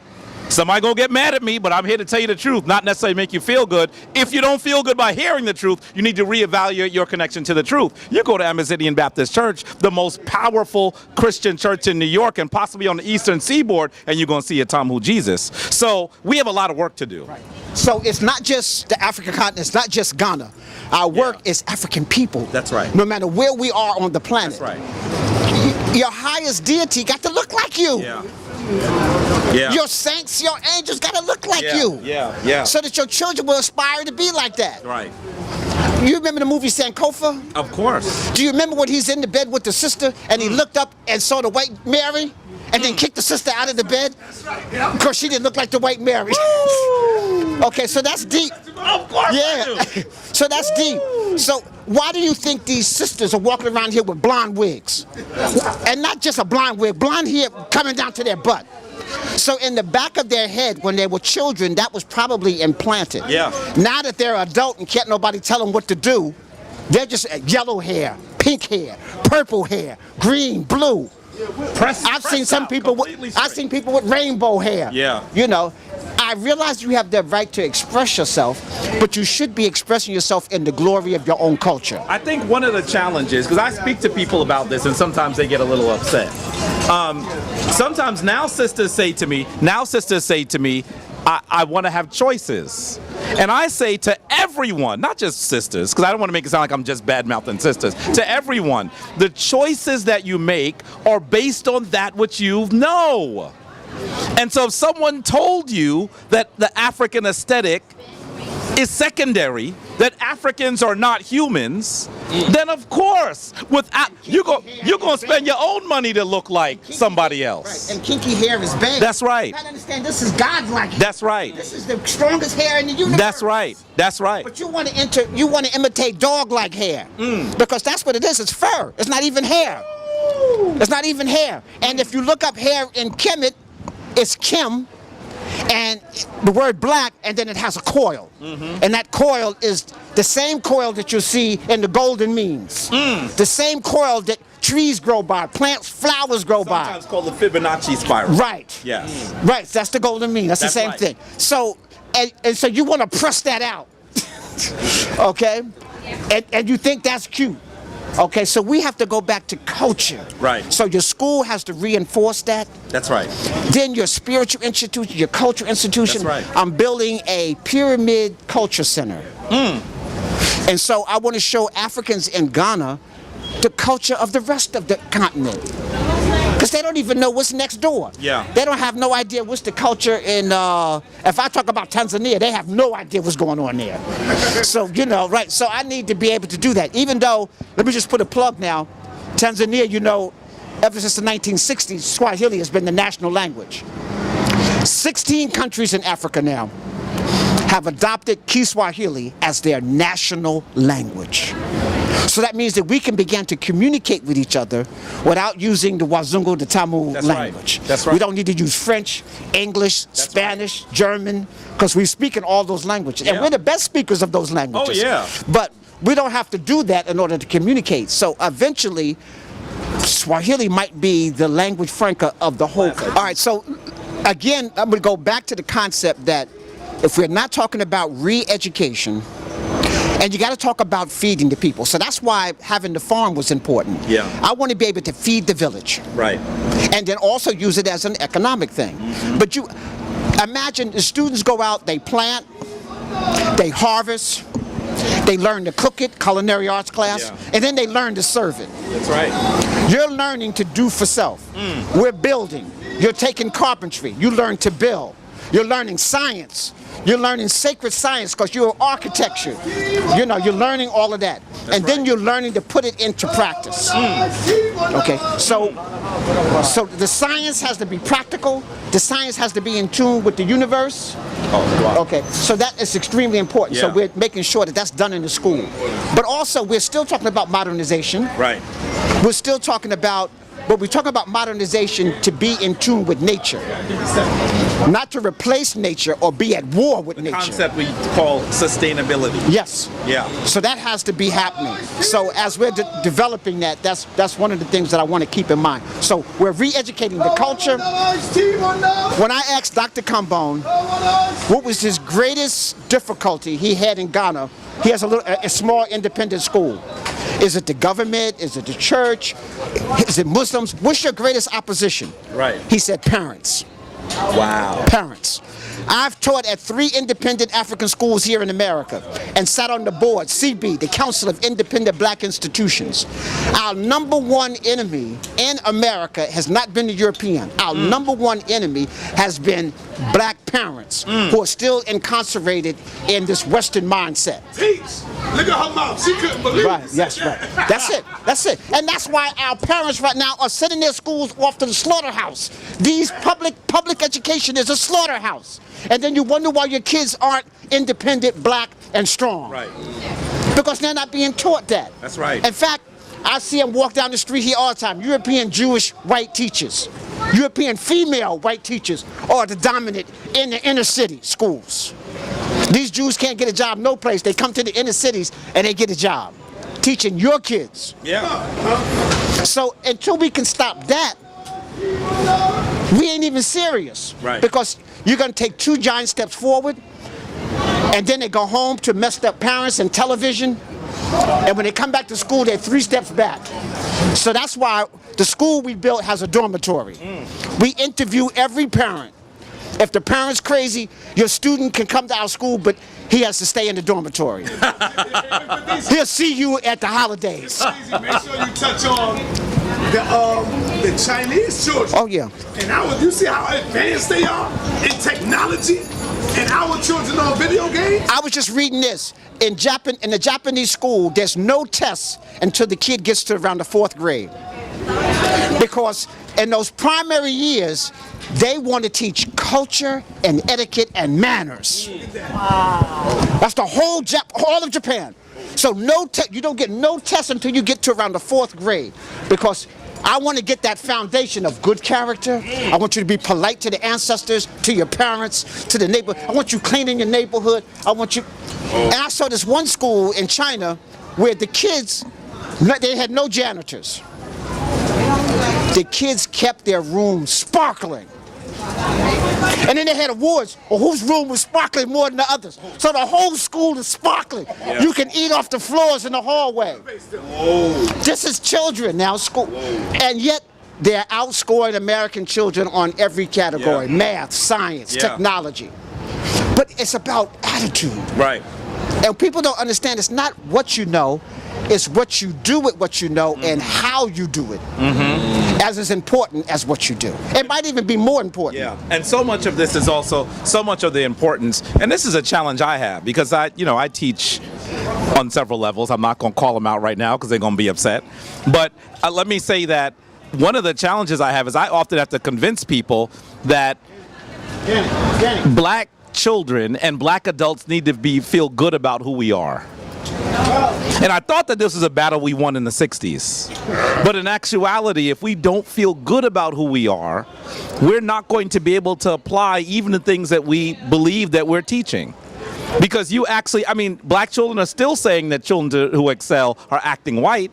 somebody gonna get mad at me, but I'm here to tell you the truth, not necessarily make you feel good. If you don't feel good by hearing the truth, you need to reevaluate your connection to the truth. You go to Amazonian Baptist Church, the most powerful Christian church in New York and possibly on the Eastern Seaboard, and you're gonna see a Tomahawk Jesus. So we have a lot of work to do. Right. So it's not just the African continent, it's not just Ghana. Our work is African people. That's right. No matter where we are on the planet. That's right. Your highest deity got to look like you. Yeah. Your saints, your angels got to look like you. Yeah. So that your children will aspire to be like that. Right. You remember the movie Sankofa? Of course. Do you remember when he's in the bed with the sister and he looked up and saw the white Mary and then kicked the sister out of the bed? Because she didn't look like the white Mary. Okay, so that's deep. Of course. Yeah. So that's deep. So why do you think these sisters are walking around here with blonde wigs? And not just a blonde wig, blonde hair coming down to their butt. So in the back of their head, when they were children, that was probably implanted. Yeah. Now that they're adult and can't nobody tell them what to do, they're just yellow hair, pink hair, purple hair, green, blue. I've seen people with rainbow hair. Yeah. You know, I realize you have the right to express yourself, but you should be expressing yourself in the glory of your own culture. I think one of the challenges, because I speak to people about this and sometimes they get a little upset. Sometimes now sisters say to me, I want to have choices. And I say to everyone, not just sisters, because I don't want to make it sound like I'm just bad-mouthing sisters, to everyone, the choices that you make are based on that which you know. And so if someone told you that the African aesthetic is secondary, that Africans are not humans, then of course, you're going to spend your own money to look like somebody else. Right. And kinky hair is bad. That's right. You gotta understand, this is godlike. That's right. This is the strongest hair in the universe. That's right. That's right. But you want to imitate dog-like hair, because that's what it is. It's fur. It's not even hair. It's not even hair. And if you look up hair in Kemet, it's Kim, and the word black, and then it has a coil. And that coil is the same coil that you see in the golden means. The same coil that trees grow by, plants, flowers grow by. Sometimes called the Fibonacci spiral. Right. Yes. Right, that's the golden mean. That's the same right. thing. So, and so you want to press that out. Okay? And you think that's cute. Okay, so we have to go back to culture. Right. So your school has to reinforce that. That's right. Then your spiritual institution, your cultural institution. That's right. I'm building a pyramid culture center. And so I want to show Africans in Ghana the culture of the rest of the continent. Because they don't even know what's next door. Yeah. They don't have no idea what's the culture in, if I talk about Tanzania, they have no idea what's going on there. So, you know, right, so I need to be able to do that. Even though, let me just put a plug now, Tanzania, you know, ever since the 1960s, Swahili has been the national language. 16 countries in Africa now have adopted Kiswahili as their national language. So that means that we can begin to communicate with each other without using the Wazungu, the Tamil language. Right. That's right. We don't need to use French, English, Spanish, German, because we speak in all those languages. And we're the best speakers of those languages. Oh, yeah. But we don't have to do that in order to communicate. So eventually, Swahili might be the language franca of the whole country. All right, so again, I'm going to go back to the concept that if we're not talking about re-education, and you got to talk about feeding the people. So that's why having the farm was important. Yeah. I want to be able to feed the village. Right. And then also use it as an economic thing. But you imagine the students go out, they plant, they harvest, they learn to cook it, culinary arts class, and then they learn to serve it. That's right. You're learning to do for self. We're building. You're taking carpentry. You learn to build. You're learning science. You're learning sacred science because you're architecture. You know, you're learning all of that. And then you're learning to put it into practice. Okay, so the science has to be practical. The science has to be in tune with the universe. Okay, so that is extremely important. So we're making sure that that's done in the school. But also, we're still talking about modernization. Right. We're still talking about, but we talk about modernization to be in tune with nature, not to replace nature or be at war with nature. Concept we call sustainability. Yes. Yeah. So that has to be happening. So as we're developing that, that's one of the things that I want to keep in mind. So we're re-educating the culture. When I asked Dr. Kambone what was his greatest difficulty he had in Ghana, he has a small independent school. Is it the government? Is it the church? Is it Muslims? What's your greatest opposition? Right. He said parents. Wow. Parents. I've taught at 3 independent African schools here in America and sat on the board, CB, the Council of Independent Black Institutions. Our number one enemy in America has not been the European. Our number one enemy has been black parents who are still incarcerated in this Western mindset. Teach. Look at her mouth. She couldn't believe it. Right, yes, right. That's it. That's it. And that's why our parents right now are sending their schools off to the slaughterhouse. These public education is a slaughterhouse. And then you wonder why your kids aren't independent, black, and strong. Right. Because they're not being taught that. That's right. In fact, I see them walk down the street here all the time. European Jewish white teachers, European female white teachers are the dominant in the inner city schools. These Jews can't get a job no place. They come to the inner cities and they get a job teaching your kids. Yeah. So until we can stop that, we ain't even serious. Right. Because you're going to take 2 giant steps forward, and then they go home to messed up parents and television, and when they come back to school, they're 3 steps back. So that's why the school we built has a dormitory. We interview every parent. If the parent's crazy, your student can come to our school, but he has to stay in the dormitory. He'll see you at the holidays. Make sure you touch on the Chinese children. Oh, yeah. And you see how advanced they are in technology? And our children on video games? I was just reading this. In the Japanese school, there's no tests until the kid gets to around the 4th grade. Because in those primary years, they want to teach culture and etiquette and manners. Wow. That's the whole all of Japan. So you don't get no tests until you get to around the 4th grade. Because I want to get that foundation of good character. I want you to be polite to the ancestors, to your parents, to the neighbor. I want you cleaning your neighborhood. I want you. And I saw this one school in China where the kids, they had no janitors. The kids kept their room sparkling. And then they had awards on whose room was sparkling more than the others. So the whole school is sparkling. Yeah. You can eat off the floors in the hallway. Whoa. This is children now, school. Whoa. And yet they're outscoring American children on every category. Math, science, technology. But it's about attitude. Right. And people don't understand it's not what you know, It's what you do with what you know and how you do it. As is important as what you do. It might even be more important. Yeah, and so much of this is also so much of the importance, and this is a challenge I have because I teach on several levels. I'm not going to call them out right now because they're going to be upset. But let me say that one of the challenges I have is I often have to convince people that black children and black adults need to feel good about who we are. And I thought that this was a battle we won in the 60s. But in actuality, if we don't feel good about who we are, we're not going to be able to apply even the things that we believe that we're teaching. Because black children are still saying that children who excel are acting white.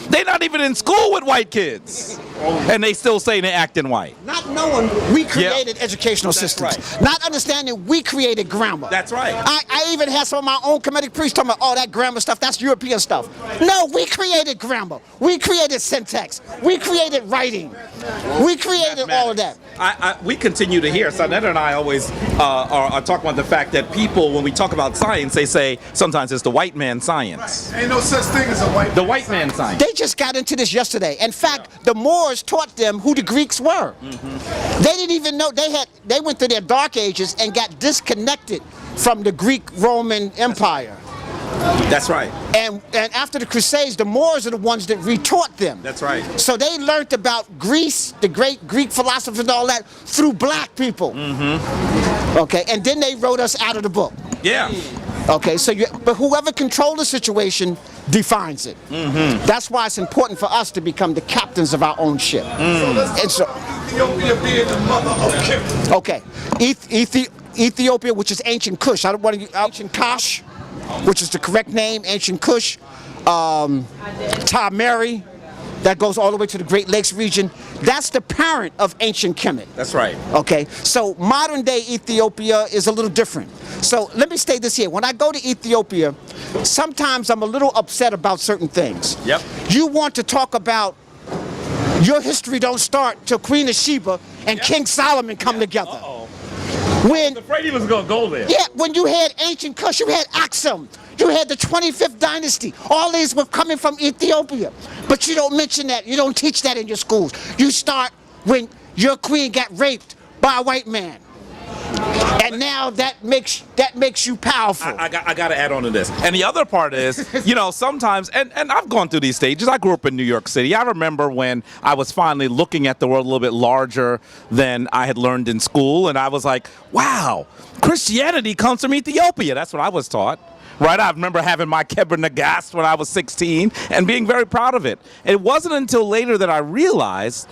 They're not even in school with white kids. And they still say they're acting white. Not knowing we created educational systems. Right. Not understanding we created grammar. That's right. I even had some of my own Kemetic priests talking about, oh, that grammar stuff, that's European stuff. No, we created grammar. We created syntax. We created writing. We created all of that. We continue to hear, sa.neter and I always are talking about the fact that people, when we talk about science, they say sometimes it's the white man's science. Ain't no such thing as a white. The white man's science. They just got into this yesterday. In fact, the Moors taught them who the Greeks were. They didn't even know they went through their dark ages and got disconnected from the Greek-Roman Empire. That's right. And after the Crusades, the Moors are the ones that retaught them. That's right. So they learned about Greece, the great Greek philosophers and all that, through black people. Okay, and then they wrote us out of the book. Yeah. Okay, but whoever controls the situation defines it. That's why it's important for us to become the captains of our own ship. And so, Ethiopia being the mother of Kipling. okay, Ethiopia, which is ancient Kush. I don't want to ancient Kash, which is the correct name, ancient Kush. Tamari, that goes all the way to the Great Lakes region. That's the parent of ancient Kemet. That's right. Okay, so modern day Ethiopia is a little different. So let me state this here. When I go to Ethiopia, sometimes I'm a little upset about certain things. Yep. You want to talk about your history don't start till Queen of Sheba and King Solomon come together. When, I was afraid he was going to go there. yeah, when you had ancient Kush, you had Aksum, you had the 25th dynasty. All these were coming from Ethiopia. But you don't mention that. You don't teach that in your schools. You start when your queen got raped by a white man. And now that makes you powerful. I got to add on to this. And the other part is, sometimes, and I've gone through these stages. I grew up in New York City. I remember when I was finally looking at the world a little bit larger than I had learned in school. And I was like, wow, Christianity comes from Ethiopia. That's what I was taught. Right, I remember having my Keber Nagast when I was 16 and being very proud of it. It wasn't until later that I realized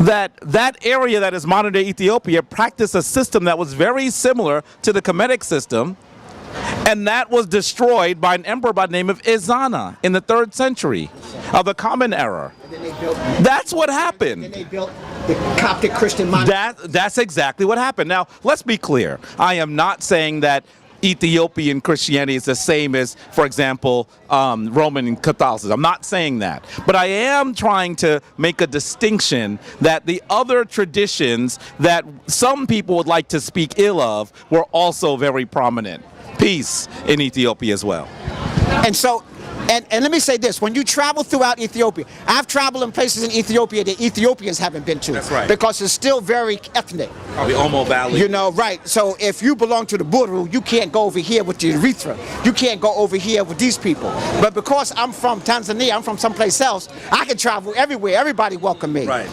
that that area that is modern day Ethiopia practiced a system that was very similar to the Kemetic system, and that was destroyed by an emperor by the name of Ezana in the 3rd century of the Common Era. That's what happened. And they built the Coptic Christian monastery. That's exactly what happened. Now, let's be clear. I am not saying that Ethiopian Christianity is the same as, for example, Roman Catholicism. I'm not saying that. But I am trying to make a distinction that the other traditions that some people would like to speak ill of were also very prominent. Peace in Ethiopia as well. And so, and let me say this, when you travel throughout Ethiopia, I've traveled in places in Ethiopia that Ethiopians haven't been to. That's right. Because it's still very ethnic. Oh, the Omo Valley. Right. So if you belong to the Buru, you can't go over here with the Eritrea. You can't go over here with these people. But because I'm from Tanzania, I'm from someplace else, I can travel everywhere. Everybody welcome me. Right.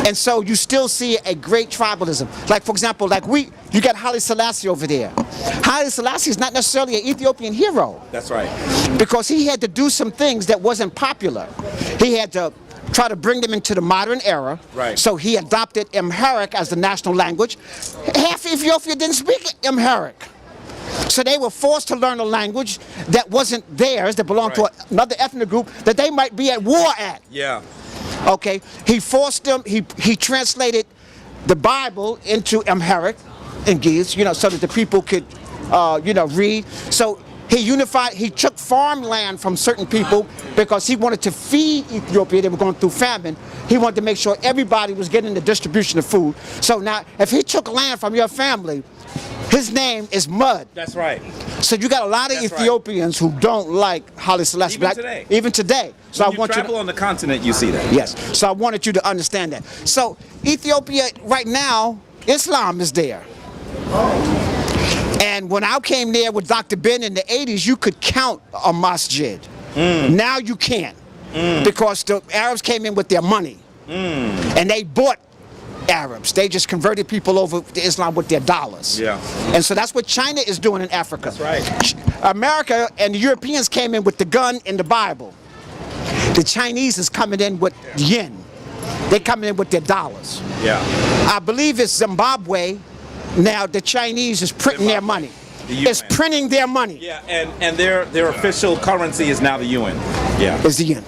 And so you still see a great tribalism. Like, for example, you got Haile Selassie over there. Haile Selassie is not necessarily an Ethiopian hero. That's right. Because he had to do some things that wasn't popular. He had to try to bring them into the modern era. Right. So he adopted Amharic as the national language. Half Ethiopia didn't speak Amharic. So they were forced to learn a language that wasn't theirs, that belonged to another ethnic group that they might be at war at. Yeah. Okay, he forced them, he translated the Bible into Amharic and Ge'ez, so that the people could, read. So he took farmland from certain people because he wanted to feed Ethiopia. They were going through famine. He wanted to make sure everybody was getting the distribution of food. So now, if he took land from your family, His name is Mud. That's right. So you got a lot of That's right. Ethiopians who don't like Haile Selassie. Even today. Even today. So When I want you travel you on the continent, you see that. to, yes. So I wanted you to understand that. So Ethiopia right now, Islam is there. And when I came there with Dr. Ben in the 80s, you could count a masjid. Now you can't. Because the Arabs came in with their money. And they bought Arabs. They just converted people over to Islam with their dollars. Yeah. And so that's what China is doing in Africa. That's right. America and the Europeans came in with the gun and the Bible. The Chinese is coming in with yen. They're coming in with their dollars. Yeah. I believe it's Zimbabwe. Now the Chinese is printing their money. It's printing their money. Yeah, and their official currency is now the yuan. Yeah. Is the yen.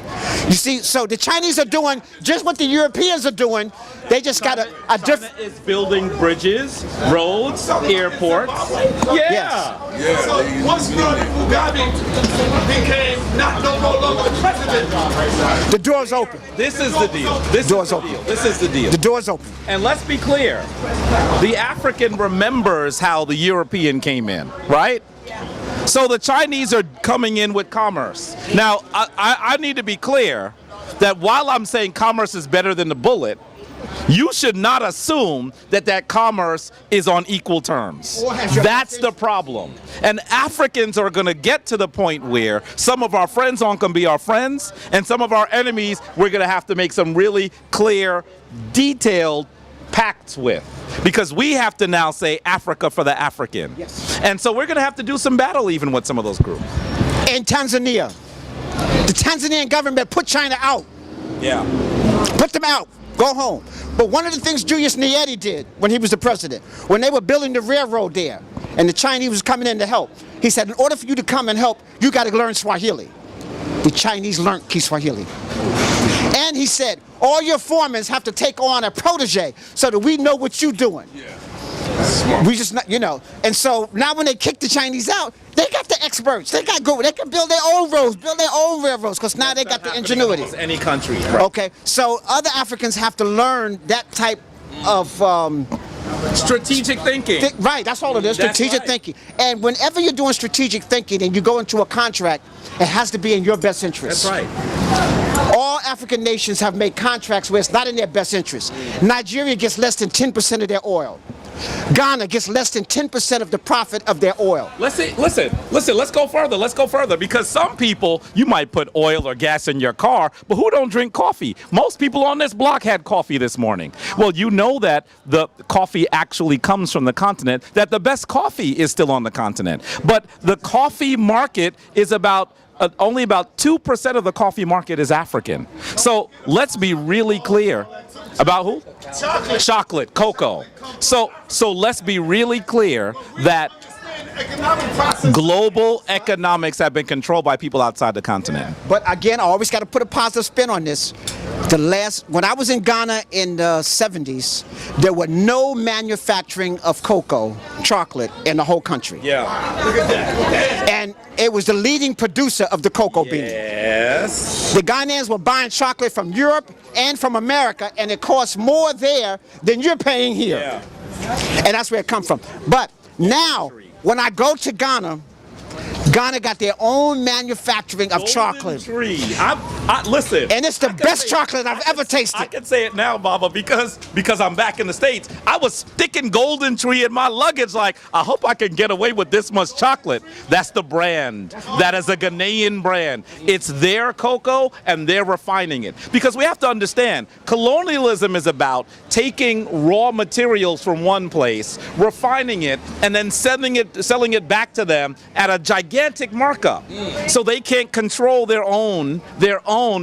You see, so the Chinese are doing just what the Europeans are doing. They just got a different. China is building bridges, roads, airports. Yeah. Yes. So once Mugabe became no longer the president, The door's open. This is the deal. This Doors is the open. deal. This is the deal. The door's open. And let's be clear, the African remembers how the European came in, right? So the Chinese are coming in with commerce. Now, I need to be clear that while I'm saying commerce is better than the bullet, you should not assume that that commerce is on equal terms. That's the problem. And Africans are going to get to the point where some of our friends aren't going to be our friends, and some of our enemies we're going to have to make some really clear, detailed pacts with. Because we have to now say Africa for the African. Yes. And so we're going to have to do some battle even with some of those groups. In Tanzania, the Tanzanian government put China out. Yeah. Put them out. Go home. But one of the things Julius Nyerere did when he was the president, when they were building the railroad there, and the Chinese was coming in to help, he said, in order for you to come and help, you got to learn Swahili. The Chinese learned Kiswahili. And he said, all your foremen have to take on a protege so that we know what you're doing. yeah. We just, you know, and so now when they kick the Chinese out, they got the experts. They got go. They can build their own roads, build their own railroads, because now they got the ingenuity. Any country. Right. Okay, so other Africans have to learn that type of Strategic thinking. right. That's all it is. That's Strategic right. thinking. And whenever you're doing strategic thinking and you go into a contract, it has to be in your best interest. That's right. All African nations have made contracts where it's not in their best interest. Nigeria gets less than 10% of their oil. Ghana gets less than 10% of the profit of their oil. Listen, let's go further, because some people, you might put oil or gas in your car, but who don't drink coffee? Most people on this block had coffee this morning. Well, you know that the coffee actually comes from the continent, that the best coffee is still on the continent. But the coffee market is only about 2% of the coffee market is African. So let's be really clear. About who? Chocolate, cocoa. So let's be really clear that global economics have been controlled by people outside the continent. But again, I always got to put a positive spin on this. When I was in Ghana in the 70s, there were no manufacturing of cocoa, chocolate in the whole country. Yeah. Look at that. And it was the leading producer of the cocoa bean. Yes. The Ghanaians were buying chocolate from Europe and from America, and it costs more there than you're paying here. Yeah. And that's where it comes from. But now, when I go to Ghana, Ghana got their own manufacturing of chocolate. Tree. Listen. And it's the best chocolate I've ever I tasted. can say it now, Baba, because I'm back in the States. I was sticking Golden Tree in my luggage like, I hope I can get away with this much chocolate. That's the brand. That is a Ghanaian brand. It's their cocoa and they're refining it. Because we have to understand, colonialism is about taking raw materials from one place, refining it, and then selling it back to them at a gigantic markup. So they can't control their own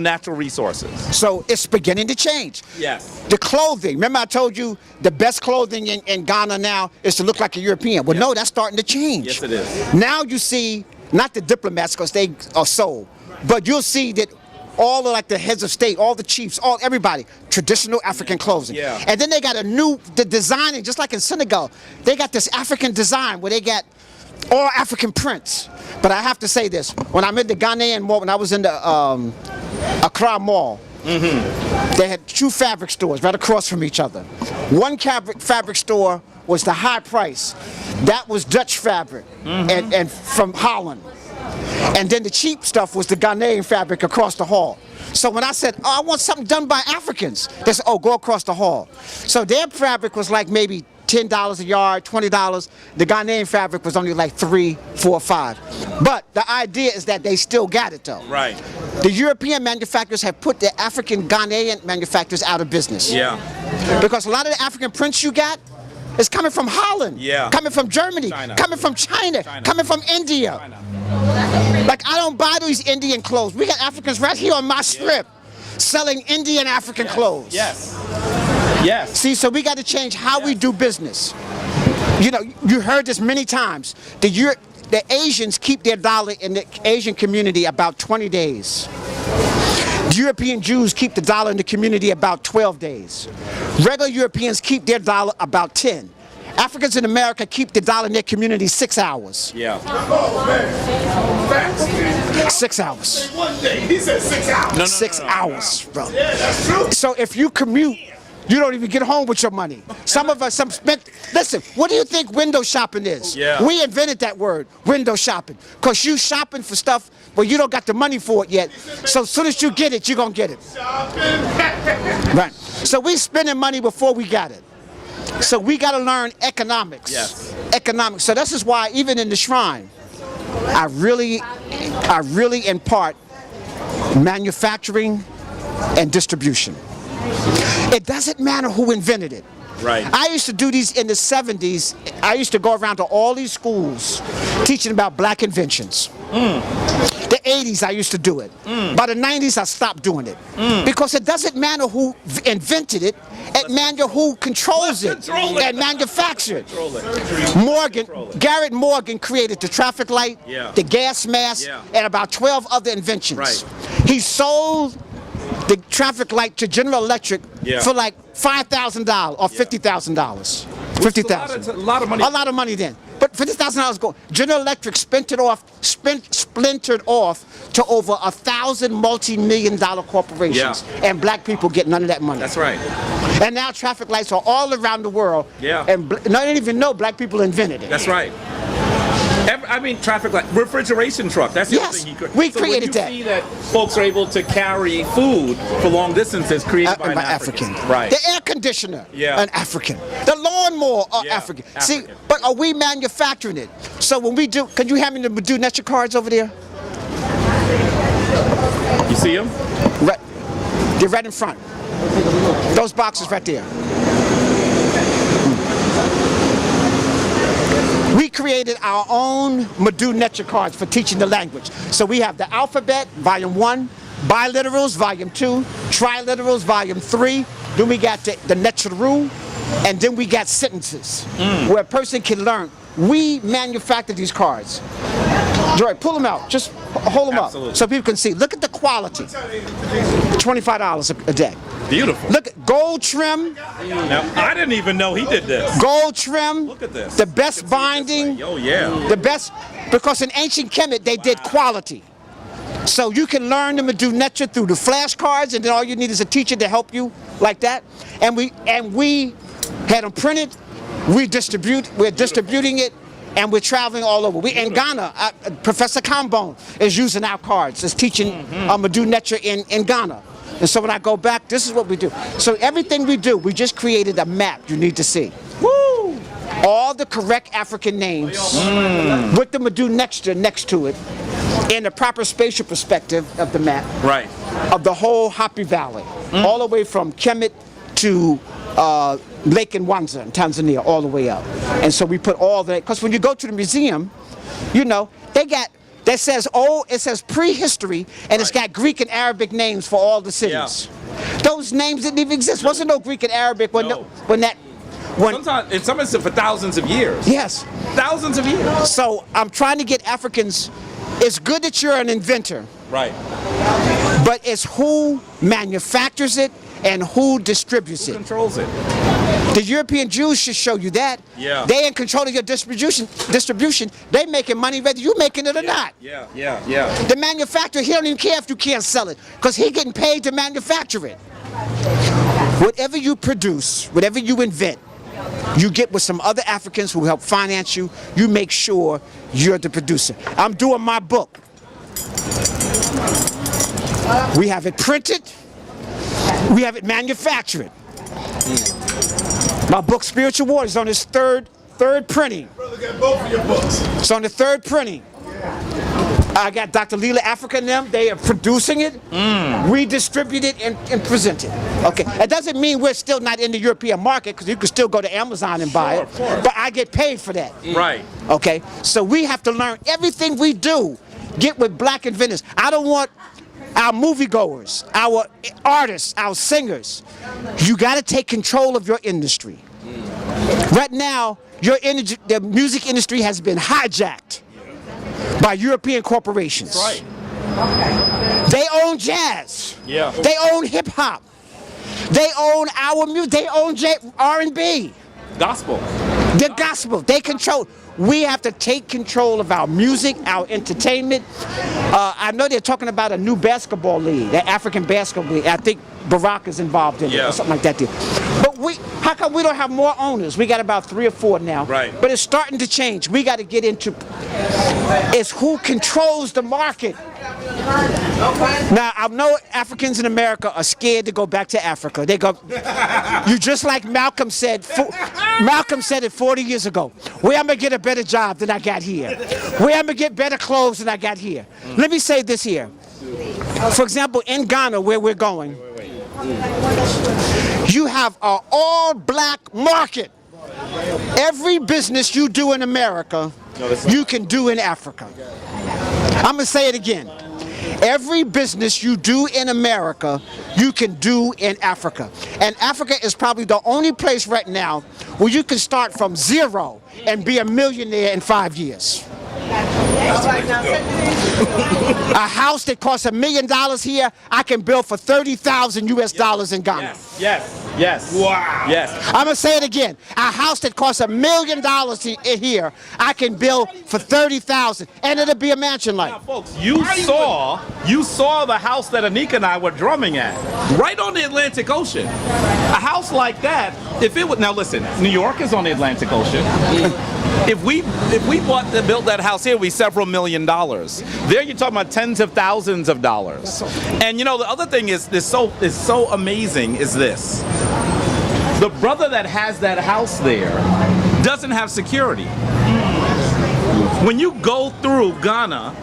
natural resources. So it's beginning to change. Yes. The clothing, remember I told you the best clothing in Ghana now is to look like a European. Well, no, that's starting to change. Yes, it is. Now you see, not the diplomats because they are sold, but you'll see that all of like the heads of state, all the chiefs, everybody, traditional African clothing. Yeah. And then they got the designing, just like in Senegal, they got this African design where they got all African prints. But I have to say this, when I'm in the Ghanaian mall, when I was in the Accra Mall, they had two fabric stores right across from each other. One fabric store was the high price. That was Dutch fabric and from Holland. And then the cheap stuff was the Ghanaian fabric across the hall. So when I said, oh, I want something done by Africans, they said, oh, go across the hall. So their fabric was like maybe $10 a yard, $20. The Ghanaian fabric was only like $3, $4, $5. But the idea is that they still got it though. Right. The European manufacturers have put the African Ghanaian manufacturers out of business. Yeah. Because a lot of the African prints you got is coming from Holland, coming from Germany, coming from China, coming from India. Like, I don't buy these Indian clothes. We got Africans right here on my strip selling Indian African clothes. Yes. Yes. See, so we got to change how we do business. You know, you heard this many times. The Asians keep their dollar in the Asian community about 20 days. The European Jews keep the dollar in the community about 12 days. Regular Europeans keep their dollar about 10. Africans in America keep the dollar in their community 6 hours. Yeah. 6 hours. One day, he said 6 hours. No, 6 hours, bro. Yeah, that's true. So if you commute, you don't even get home with your money. Some of us, listen, what do you think window shopping is? Yeah. We invented that word, window shopping. Because you shopping for stuff, but you don't got the money for it yet. So as soon as you get it, you're going to get it. Right. So we spending money before we got it. So we got to learn economics. Yes. Economics. So this is why even in the shrine, I really impart manufacturing and distribution. It doesn't matter who invented it. Right. I used to do these in the 70s. I used to go around to all these schools teaching about black inventions. The 80s I used to do it. By the 90s I stopped doing it. Because it doesn't matter who invented it, it matters who controls it and manufactures it. Garrett Morgan created the traffic light, the gas mask, and about 12 other inventions. Right. He sold the traffic light to General Electric for like $5,000 or $50,000. $50,000. A lot of money. A lot of money then. But $50,000 go. General Electric splintered off to over 1,000 multi-million-dollar corporations, and black people get none of that money. That's right. And now traffic lights are all around the world. And I didn't even know black people invented it. That's right. I mean, traffic light, refrigeration truck. That's the other thing he created. We created that. So when you see that folks are able to carry food for long distances created by an African. Right. The air conditioner, an African. The lawnmower, African. See, but are we manufacturing it? So when we do, can you hand me the sa.neter cards over there? You see them? Right. They're right in front. Those boxes right there. We created our own sa.neter cards for teaching the language. So we have the alphabet, volume 1, biliterals, volume 2, triliterals, volume 3. Then we got the neteru, and then we got sentences where a person can learn. We manufacture these cards. Joy, pull them out. Just hold them up so people can see. Look at the quality. $25 a day. Beautiful. Look at gold trim. Now, I didn't even know he did this. Gold trim. Look at this. The best binding. Oh, yeah. The best, because in ancient Kemet, they did quality. So you can learn the sa.neter through the flashcards, and then all you need is a teacher to help you like that. And we had them printed. We're distributing it, and we're traveling all over. We in Ghana. Professor Kambone is using our cards. Is teaching sa.neter in Ghana. And so when I go back, this is what we do. So everything we do, we just created a map you need to see. Woo! All the correct African names with the sa.neter next to it in the proper spatial perspective of the map. Right. Of the whole Happy Valley. All the way from Kemet to Lake Nwanza in Tanzania, all the way up. And so we put all that, because when you go to the museum, you know, it says prehistory, and it's got Greek and Arabic names for all the cities. Those names didn't even exist. Wasn't no Greek and Arabic when sometimes in some instances for thousands of years. Yes. Thousands of years. So I'm trying to get Africans. It's good that you're an inventor. Right. But it's who manufactures it and who distributes it. Who controls it? The European Jews should show you that. Yeah. They in control of your distribution. They making money whether you making it or not. Yeah. The manufacturer, he don't even care if you can't sell it, because he getting paid to manufacture it. Whatever you produce, whatever you invent, you get with some other Africans who help finance you. You make sure you're the producer. I'm doing my book. We have it printed. We have it manufactured. My book, Spiritual War, is on its third printing. Brother got both of your books. It's on the third printing. I got Dr. Leela Africa and them. They are producing it. We distribute it and present it. Okay. That doesn't mean we're still not in the European market, because you can still go to Amazon and buy it. But I get paid for that. Right. Okay. So we have to learn everything we do. Get with black inventors. I don't want our moviegoers, our artists, our singers. You got to take control of your industry. Right now, the music industry has been hijacked by European corporations. That's right. They own jazz. Yeah. They own hip hop. They own our music. They own R&B. Gospel. The gospel. They control. We have to take control of our music, our entertainment. I know they're talking about a new basketball league, the African basketball league. I think Barack is involved in it or something like that. But how come we don't have more owners? We got about 3 or 4 now. Right. But it's starting to change. We got to get into it's who controls the market. Now, I know Africans in America are scared to go back to Africa. They go, you just like Malcolm said. Malcolm said it 40 years ago. Where I'm gonna get a better job than I got here. Where I'm gonna get better clothes than I got here. Let me say this here. For example, in Ghana, where we're going, you have an all-black market. Every business you do in America, you can do in Africa. I'm gonna say it again. Every business you do in America, you can do in Africa. And Africa is probably the only place right now where you can start from zero and be a millionaire in 5 years. A house that costs $1 million here, I can build for $30,000 US in Ghana. Yes. Wow. Yes. I'm gonna say it again. A house that costs $1 million here, I can build for $30,000, and it'll be a mansion like. Now, folks, you saw the house that Anika and I were drumming at, right on the Atlantic Ocean. A house like that, if it would, now listen, New York is on the Atlantic Ocean. If we built that house here, we several $1 million. There you're talking about tens of thousands of dollars. And you know, the other thing is so amazing is this. The brother that has that house there doesn't have security. When you go through Ghana,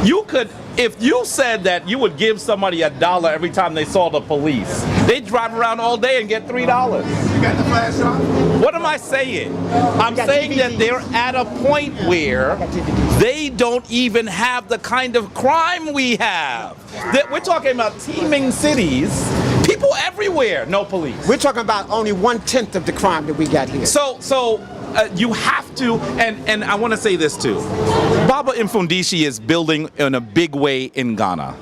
you could, if you said that you would give somebody $1 every time they saw the police, they'd drive around all day and get $3. You got the flash on? What am I saying? I'm saying that they're at a point where they don't even have the kind of crime we have. That we're talking about teeming cities, people everywhere, no police. We're talking about only 1/10 of the crime that we got here. So you have to, and I want to say this too. Baba Mfundishi is building in a big way in Ghana.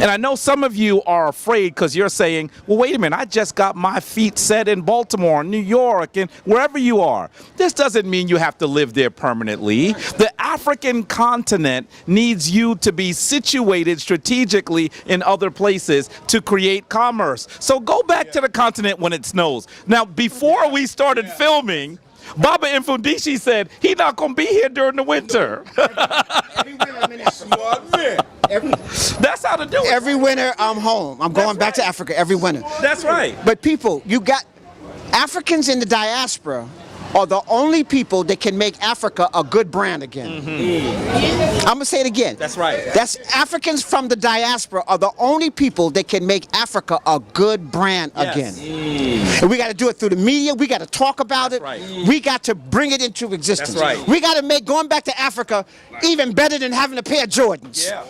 And I know some of you are afraid because you're saying, well, wait a minute, I just got my feet set in Baltimore, New York, and wherever you are. This doesn't mean you have to live there permanently. The African continent needs you to be situated strategically in other places to create commerce. So go back to the continent when it snows. Now, before we started filming, Baba Mfundishi said he's not going to be here during the winter. Every winter I'm in Africa. That's how to do it. Every winter I'm home. I'm going back to Africa every winter. That's right. But people, you got Africans in the diaspora are the only people that can make Africa a good brand again. I'm gonna say it again. That's right. That's Africans from the diaspora are the only people that can make Africa a good brand again. And we got to do it through the media. We got to talk about it. Right. We got to bring it into existence. That's right. We got to make going back to Africa even better than having a pair of Jordans. Yeah.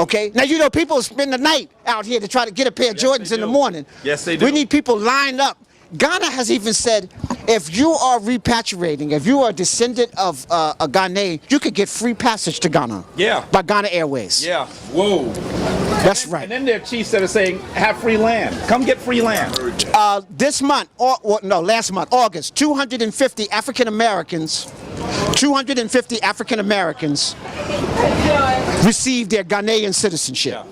Okay? Now, you know, people spend the night out here to try to get a pair of Jordans in the morning. Yes, they do. We need people lined up. Ghana has even said, if you are repatriating, if you are a descendant of a Ghanaian, you could get free passage to Ghana. Yeah. By Ghana Airways. Yeah. Whoa. That's right. And then there are chiefs that are saying, have free land. Come get free land. This month, last month, August, 250 African Americans received their Ghanaian citizenship.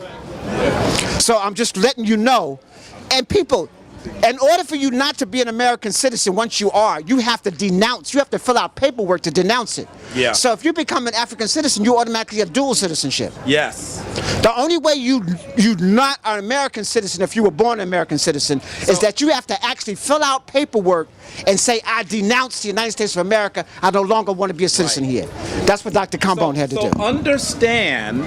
So I'm just letting you know. And people, In order for you not to be an American citizen, once you are, you have to denounce. You have to fill out paperwork to denounce it. Yeah. So if you become an African citizen, you automatically have dual citizenship. Yes. The only way you not an American citizen if you were born an American citizen is that you have to actually fill out paperwork and say, I denounce the United States of America. I no longer want to be a citizen here. That's what Dr. Combone had to do. Understand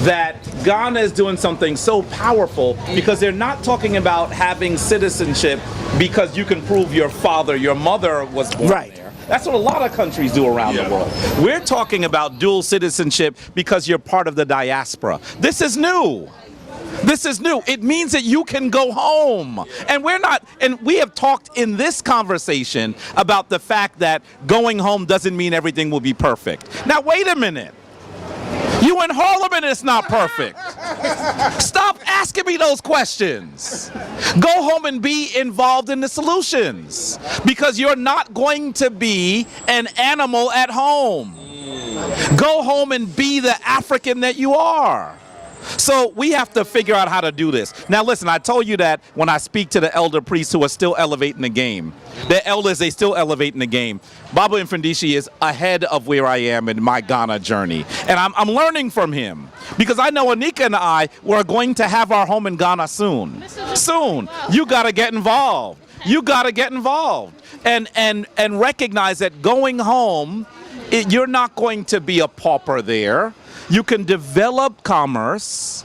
that Ghana is doing something so powerful because they're not talking about having citizenship because you can prove your father, your mother was born there. That's what a lot of countries do around the world. We're talking about dual citizenship because you're part of the diaspora. This is new. This is new. It means that you can go home. And we have talked in this conversation about the fact that going home doesn't mean everything will be perfect. Now, wait a minute. You in Harlem and it's not perfect. Stop asking me those questions. Go home and be involved in the solutions because you're not going to be an animal at home. Go home and be the African that you are. So we have to figure out how to do this. Now listen, I told you that when I speak to the elder priests who are still elevating the game. The elders, they still elevating the game. Baba Mfundishi is ahead of where I am in my Ghana journey. And I'm learning from him. Because I know Anika and I were going to have our home in Ghana soon. Soon. You gotta get involved. You gotta get involved. And recognize that going home, you're not going to be a pauper there. You can develop commerce,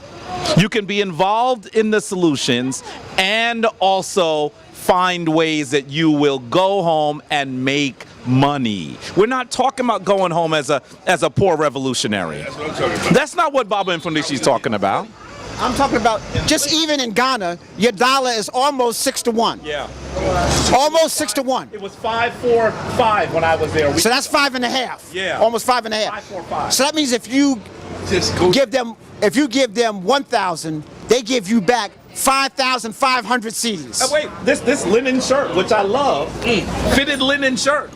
you can be involved in the solutions, and also find ways that you will go home and make money. We're not talking about going home as a poor revolutionary. That's not what Baba Mfundishi is talking about. I'm talking about just even in Ghana, your dollar is almost 6 to 1. Yeah. Almost 6 to 1. It was 5-4-5 when I was there. So that's 5.5. Yeah. Almost 5.5. 5-4-5. So that means if you give them 1,000, they give you back 5,500 CDs. Wait, this linen shirt, which I love, fitted linen shirt.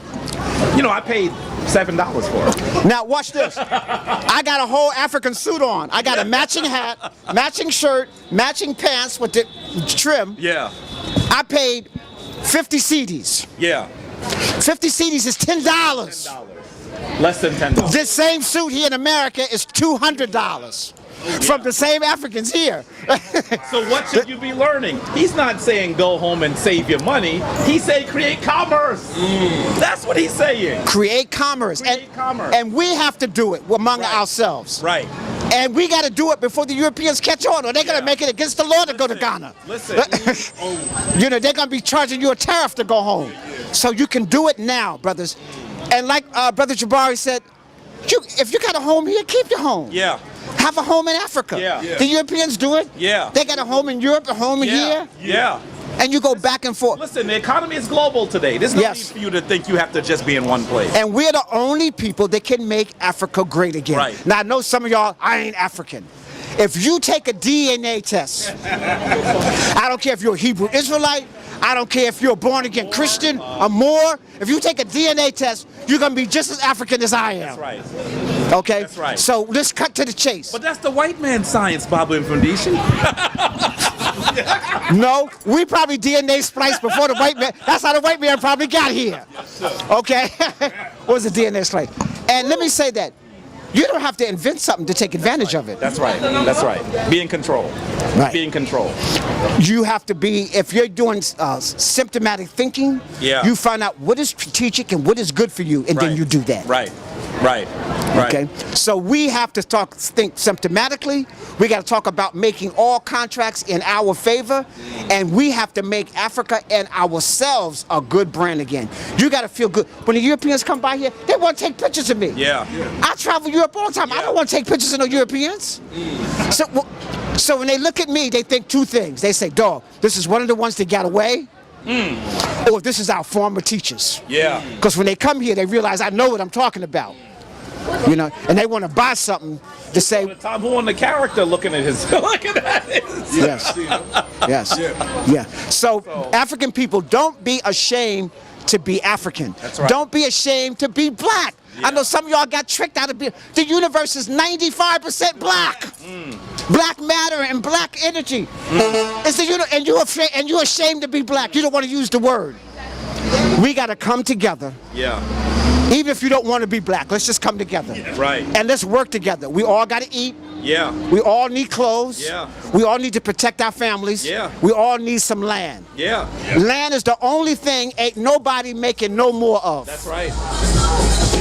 You know, I paid $7 for it. Now watch this. I got a whole African suit on. I got a matching hat, matching shirt, matching pants with the trim. Yeah. I paid 50 CDs. Yeah. 50 CDs is $10. Less than $10. This same suit here in America is $200 from the same Africans here. So what should you be learning? He's not saying go home and save your money. He said create commerce. That's what he's saying. Create commerce. Create commerce. And we have to do it among ourselves. Right. And we got to do it before the Europeans catch on, or they're going to make it against the law to go to Ghana. Listen. You know, they're going to be charging you a tariff to go home. So you can do it now, brothers. And like Brother Jabari said, if you got a home here, keep your home. Yeah. Have a home in Africa. Yeah. The Europeans do it. Yeah. They got a home in Europe, a home here. Yeah. And you go back and forth. Listen, the economy is global today. There's no need for you to think you have to just be in one place. And we're the only people that can make Africa great again. Right. Now, I know some of y'all, I ain't African. If you take a DNA test, I don't care if you're a Hebrew Israelite, I don't care if you're a born-again Christian or more, if you take a DNA test, you're going to be just as African as I am. That's right. Okay? That's right. So let's cut to the chase. But that's the white man's science, Baba Mfundishi. No, we probably DNA spliced before the white man. That's how the white man probably got here. Okay? What was the DNA splice? And let me say that. You don't have to invent something to take advantage of it. That's right. That's right. Be in control. Right. Be in control. You have to be, if you're doing symptomatic thinking, you find out what is strategic and what is good for you, and then you do that. Right. Right. Right. Okay. So we have to think symptomatically. We got to talk about making all contracts in our favor, and we have to make Africa and ourselves a good brand again. You got to feel good. When the Europeans come by here, they want to take pictures of me. Yeah. I travel Europe all the time. I don't want to take pictures of no Europeans. So when they look at me, they think two things. They say, dog, this is one of the ones that got away. Or this is our former teachers. Yeah. Because when they come here, they realize I know what I'm talking about. You know, and they want to buy something to say. Tom, who on the character looking at his? Looking at his. Yes. Yes. Yeah. So African people, don't be ashamed to be African. That's right. Don't be ashamed to be black. I know some of y'all got tricked out of being. The universe is 95% black. Black matter and black energy. It's and you're ashamed to be black. You don't want to use the word. We got to come together. Yeah. Even if you don't want to be black, let's just come together. Right. And let's work together. We all got to eat. Yeah. We all need clothes. Yeah. We all need to protect our families. Yeah. We all need some land. Yeah. Land is the only thing ain't nobody making no more of. That's right.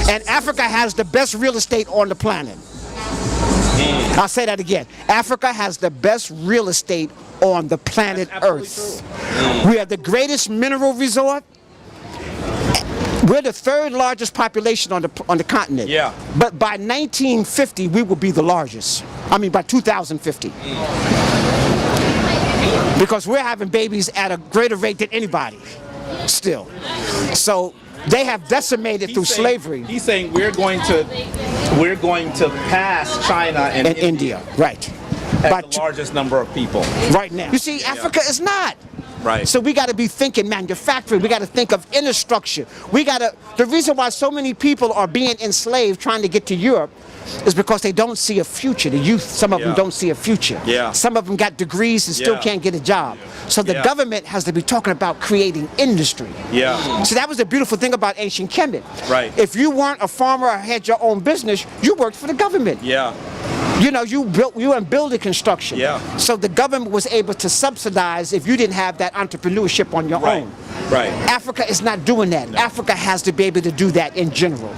And Africa has the best real estate on the planet. I'll say that again. Africa has the best real estate on the planet Earth. We have the greatest mineral resort. We're the third largest population on the continent. Yeah. But by 1950, we will be the largest. I mean, by 2050. Because we're having babies at a greater rate than anybody still. So they have decimated through slavery. He's saying we're going to pass China and India. Right. As the largest number of people. Right now. You see, Africa is not. Right. So we got to be thinking manufacturing. We got to think of inner structure. The reason why so many people are being enslaved trying to get to Europe is because they don't see a future. The youth, some of them don't see a future. Yeah. Some of them got degrees and still can't get a job. So the government has to be talking about creating industry. Yeah. So that was the beautiful thing about ancient Kemet. Right. If you weren't a farmer or had your own business, you worked for the government. Yeah. You know, you were in building construction. Yeah. So the government was able to subsidize if you didn't have that entrepreneurship on your own. Right. Africa is not doing that. No. Africa has to be able to do that in general.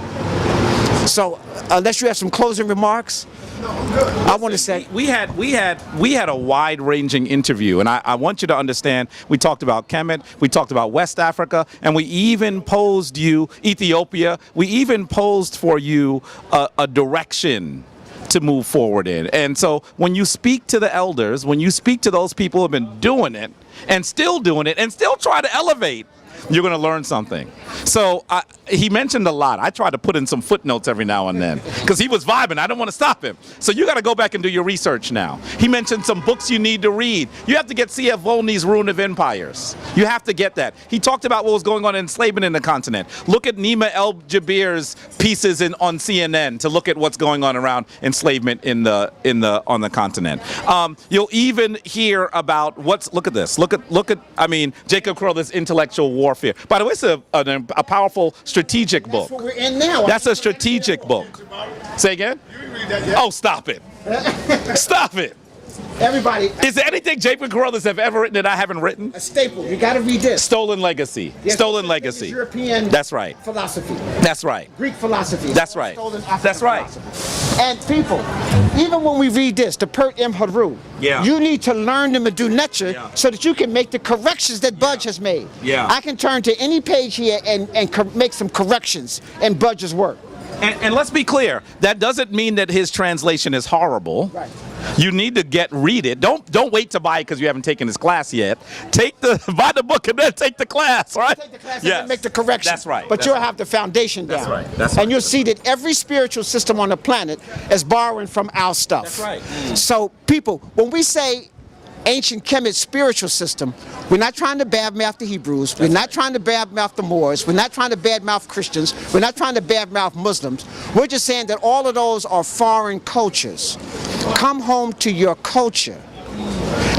So unless you have some closing remarks, I want to say we had a wide-ranging interview, and I want you to understand. We talked about Kemet, we talked about West Africa, and we even posed you Ethiopia. We even posed for you a direction to move forward in. And so when you speak to the elders, when you speak to those people who have been doing it and still try to elevate, you're going to learn something. So he mentioned a lot. I try to put in some footnotes every now and then because he was vibing. I don't want to stop him. So you got to go back and do your research now. He mentioned some books you need to read. You have to get C.F. Volney's Ruin of Empires. You have to get that. He talked about what was going on in enslavement in the continent. Look at Nima El-Jabir's pieces on CNN to look at what's going on around enslavement on the continent. You'll even hear about look at this. Look at Jacob Crowther's Intellectual Warfare. By the way, it's a powerful strategic book. that's what we're in now. That's a strategic book. Say again? You didn't read that yet. Oh, stop it. Stop it. Everybody. Is there anything Jacob Carruthers have ever written that I haven't written? A staple. You got to read this. Stolen Legacy. Yes, Stolen Legacy. European. That's right. Philosophy. That's right. Greek philosophy. That's right. Stolen African That's right. philosophy. And people, even when we read this, the Pert M. Haru, you need to learn the sa.neter so that you can make the corrections that Budge has made. Yeah. I can turn to any page here and make some corrections in Budge's work. And let's be clear, that doesn't mean that his translation is horrible. Right. You need to read it. Don't wait to buy it because you haven't taken his class yet. Buy the book and then take the class, right? Take the class and then make the corrections. That's right. But you'll have the foundation down. That's right. That's right. And you'll see that every spiritual system on the planet is borrowing from our stuff. That's right. So people, when we say ancient Kemet spiritual system, we're not trying to badmouth the Hebrews, we're not trying to badmouth the Moors, we're not trying to badmouth Christians, we're not trying to badmouth Muslims. We're just saying that all of those are foreign cultures. Come home to your culture.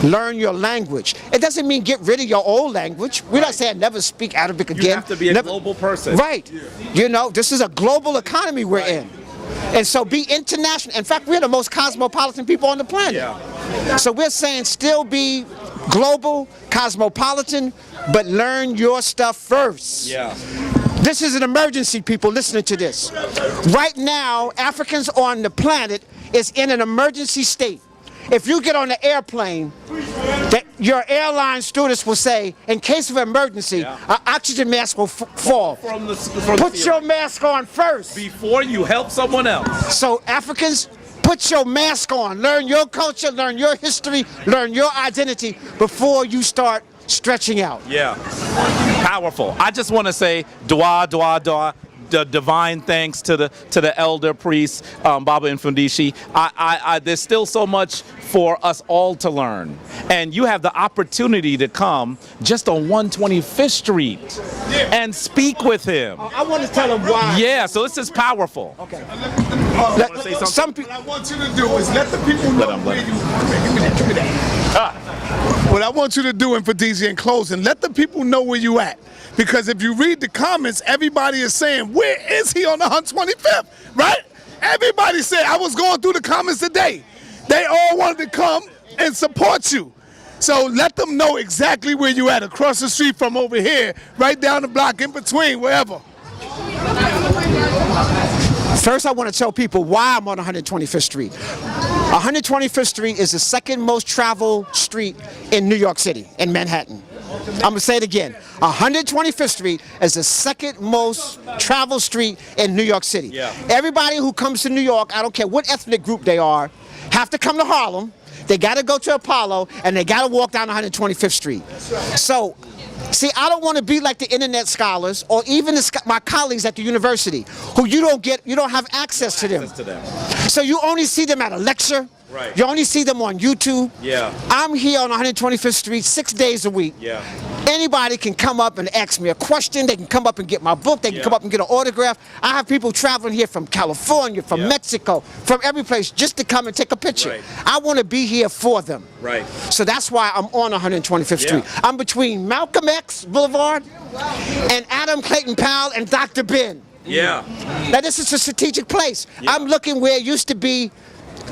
Learn your language. It doesn't mean get rid of your old language. We're not saying never speak Arabic again. You have to be a global person. Right. You know, this is a global economy we're in. And so be international. In fact, we're the most cosmopolitan people on the planet. Yeah. So we're saying still be global, cosmopolitan, but learn your stuff first. Yeah. This is an emergency, people listening to this. Right now, Africans on the planet is in an emergency state. If you get on the airplane, your airline stewardess will say, in case of emergency, an oxygen mask will fall. Put your mask on first. Before you help someone else. So Africans, put your mask on. Learn your culture, learn your history, learn your identity before you start stretching out. Yeah. Powerful. I just want to say, dua, dua, dua. divine thanks to the elder priest, Baba Mfundishi. There's still so much for us all to learn, and you have the opportunity to come just on 125th Street and speak with him. I want to tell him why. Yeah, so this is powerful. Okay. Some people. What I want you to do is let the people know where you. Give me that. What I want you to do, Mfundishi, in closing, let the people know where you at. Because if you read the comments, everybody is saying, where is he on the 125th, right? Everybody said, I was going through the comments today. They all wanted to come and support you. So let them know exactly where you at, across the street from over here, right down the block, in between, wherever. First, I want to tell people why I'm on 125th Street. 125th Street is the second most traveled street in New York City, in Manhattan. I'm going to say it again. 125th Street is the second most traveled street in New York City. Yeah. Everybody who comes to New York, I don't care what ethnic group they are, have to come to Harlem. They got to go to Apollo, and they got to walk down 125th Street. So, see, I don't want to be like the internet scholars or even my colleagues at the university who you don't have access to them. So you only see them at a lecture. Right. You only see them on YouTube. Yeah. I'm here on 125th Street 6 days a week. Yeah. Anybody can come up and ask me a question. They can come up and get my book. They can come up and get an autograph. I have people traveling here from California, from Mexico, from every place just to come and take a picture. Right. I want to be here for them. Right. So that's why I'm on 125th Street. I'm between Malcolm X Boulevard and Adam Clayton Powell and Dr. Ben. Yeah. Now this is a strategic place. I'm looking where it used to be,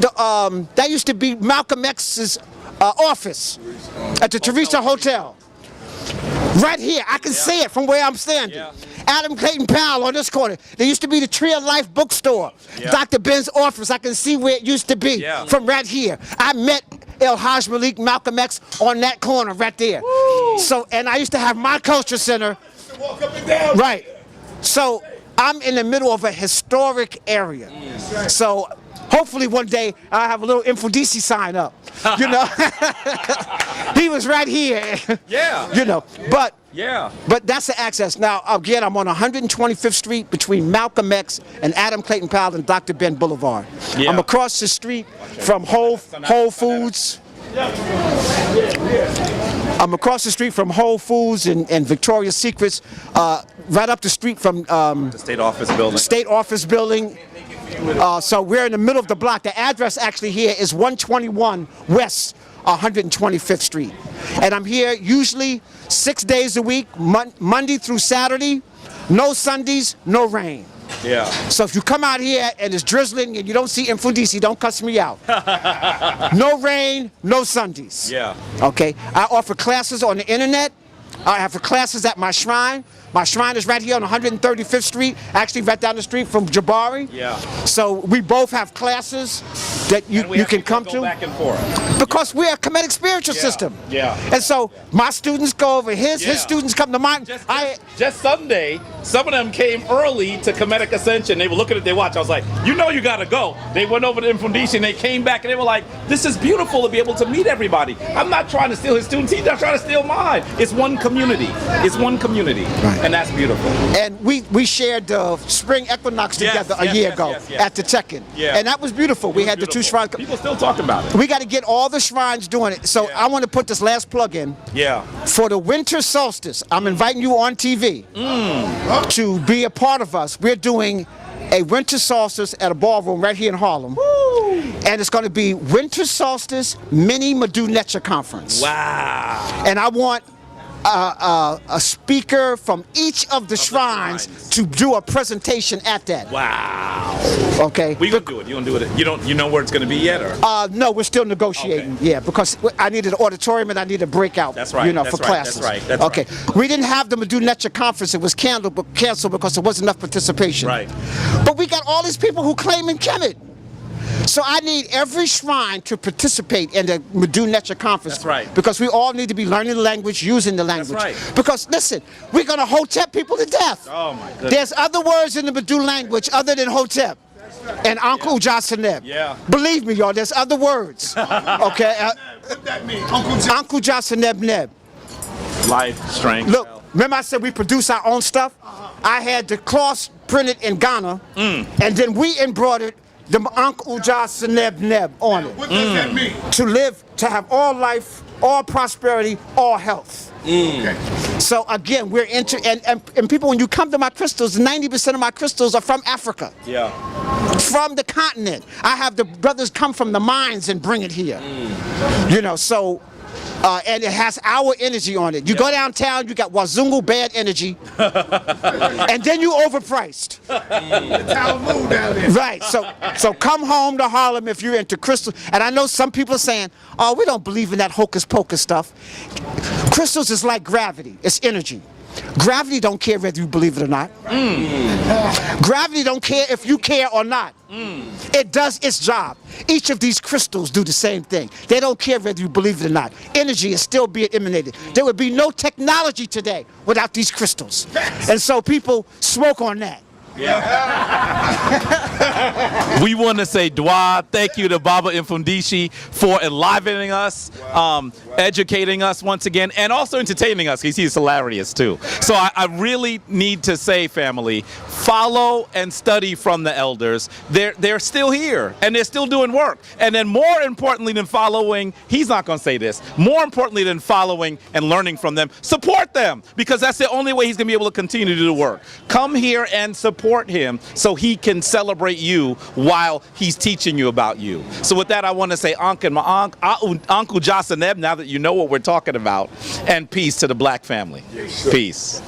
that used to be Malcolm X's office at the Teresa Hotel. Right here, I can see it from where I'm standing. Adam Clayton Powell on this corner. There used to be the Tree of Life bookstore. Dr. Ben's office, I can see where it used to be from right here. I met El Haj Malik, Malcolm X on that corner right there. Woo. So, and I used to have my culture center. Walk up and down. Right. So I'm in the middle of a historic area. So hopefully one day I'll have a little Mfundishi sign up. You know, he was right here. Yeah. You know, but Yeah. But that's the access. Now again, I'm on 125th Street between Malcolm X and Adam Clayton Powell and Dr. Ben Boulevard. Yeah. I'm across the street from Whole Foods. I'm across the street from Whole Foods and Victoria's Secrets, right up the street from The state office building. State Office Building. So we're in the middle of the block. The address actually here is 121 West 125th Street. And I'm here usually 6 days a week, Monday through Saturday, no Sundays, no rain. Yeah. So if you come out here and it's drizzling and you don't see Mfundishi, don't cuss me out. No rain, no Sundays. Yeah. Okay. I offer classes on the internet. I have classes at my shrine. My shrine is right here on 135th Street, actually right down the street from Jabari. Yeah. So we both have classes that you can come go to. back and forth. Because we're a Kemetic spiritual system. Yeah. And so my students go over his students come to mine. Just Sunday, some of them came early to Kemetic Ascension. They were looking at their watch. I was like, you know you gotta go. They went over to Mfundishi and they came back and they were like, this is beautiful to be able to meet everybody. I'm not trying to steal his students. He's not trying to steal mine. It's one community. It's one community. Right. And that's beautiful. And we shared the spring equinox together a year ago at the Tekken. Yeah. And that was beautiful. We had the two shrines. People still talk about it. We got to get all the shrines doing it. So I want to put this last plug in. Yeah. For the winter solstice, I'm inviting you on TV to be a part of us. We're doing a winter solstice at a ballroom right here in Harlem. Woo. And it's going to be Winter Solstice Mini sa.neter Conference. Wow. And I want a speaker from each of the shrines to do a presentation at that. Wow. Okay. We gonna do it. You gonna do it? You know where it's gonna be yet, or? No, we're still negotiating. Okay. Yeah, because I needed an auditorium and I need a breakout. That's right. You know, that's for right, classes. That's right. That's okay. Right. We didn't have the sa.neter conference. It was canceled because there wasn't enough participation. Right. But we got all these people who claim in Kemet. So I need every shrine to participate in the sa.neter conference. That's right. Because we all need to be learning the language, using the language. That's right. Because listen, we're going to hotep people to death. Oh my goodness. There's other words in the Badu language other than hotep. And Uncle Sa.neter. Yeah. Believe me, y'all, there's other words. Okay? What that mean? Uncle Sa.neter. Life, strength. Look, remember I said we produce our own stuff? I had the cloth printed in Ghana, and then we embroidered the sa.neter on it. What does that mean? To live, to have all life, all prosperity, all health. Okay. So again, we're into, and people, when you come to my crystals, 90% of my crystals are from Africa. Yeah. From the continent. I have the brothers come from the mines and bring it here. You know, so, and it has our energy on it. You go downtown, you got Wazungu bad energy, and then you overpriced. Talmud down there. Right, so come home to Harlem if you're into crystals. And I know some people are saying, oh, we don't believe in that hocus pocus stuff. Crystals is like gravity, it's energy. Gravity don't care whether you believe it or not. Gravity don't care if you care or not. It does its job. Each of these crystals do the same thing. They don't care whether you believe it or not. Energy is still being emanated. There would be no technology today without these crystals. And so people smoke on that. We want to say dua, thank you to Baba Mfundishi for enlivening us, educating us once again, and also entertaining us. He's hilarious too. So I really need to say, family, follow and study from the elders. They're still here and they're still doing work. And then more importantly than following, he's not going to say this, more importantly than following and learning from them, support them, because that's the only way he's going to be able to continue to do the work. Come here and support him so he can celebrate you while he's teaching you about you. So with that, I want to say Uncle sa.neter, now that you know what we're talking about, and peace to the black family. Peace.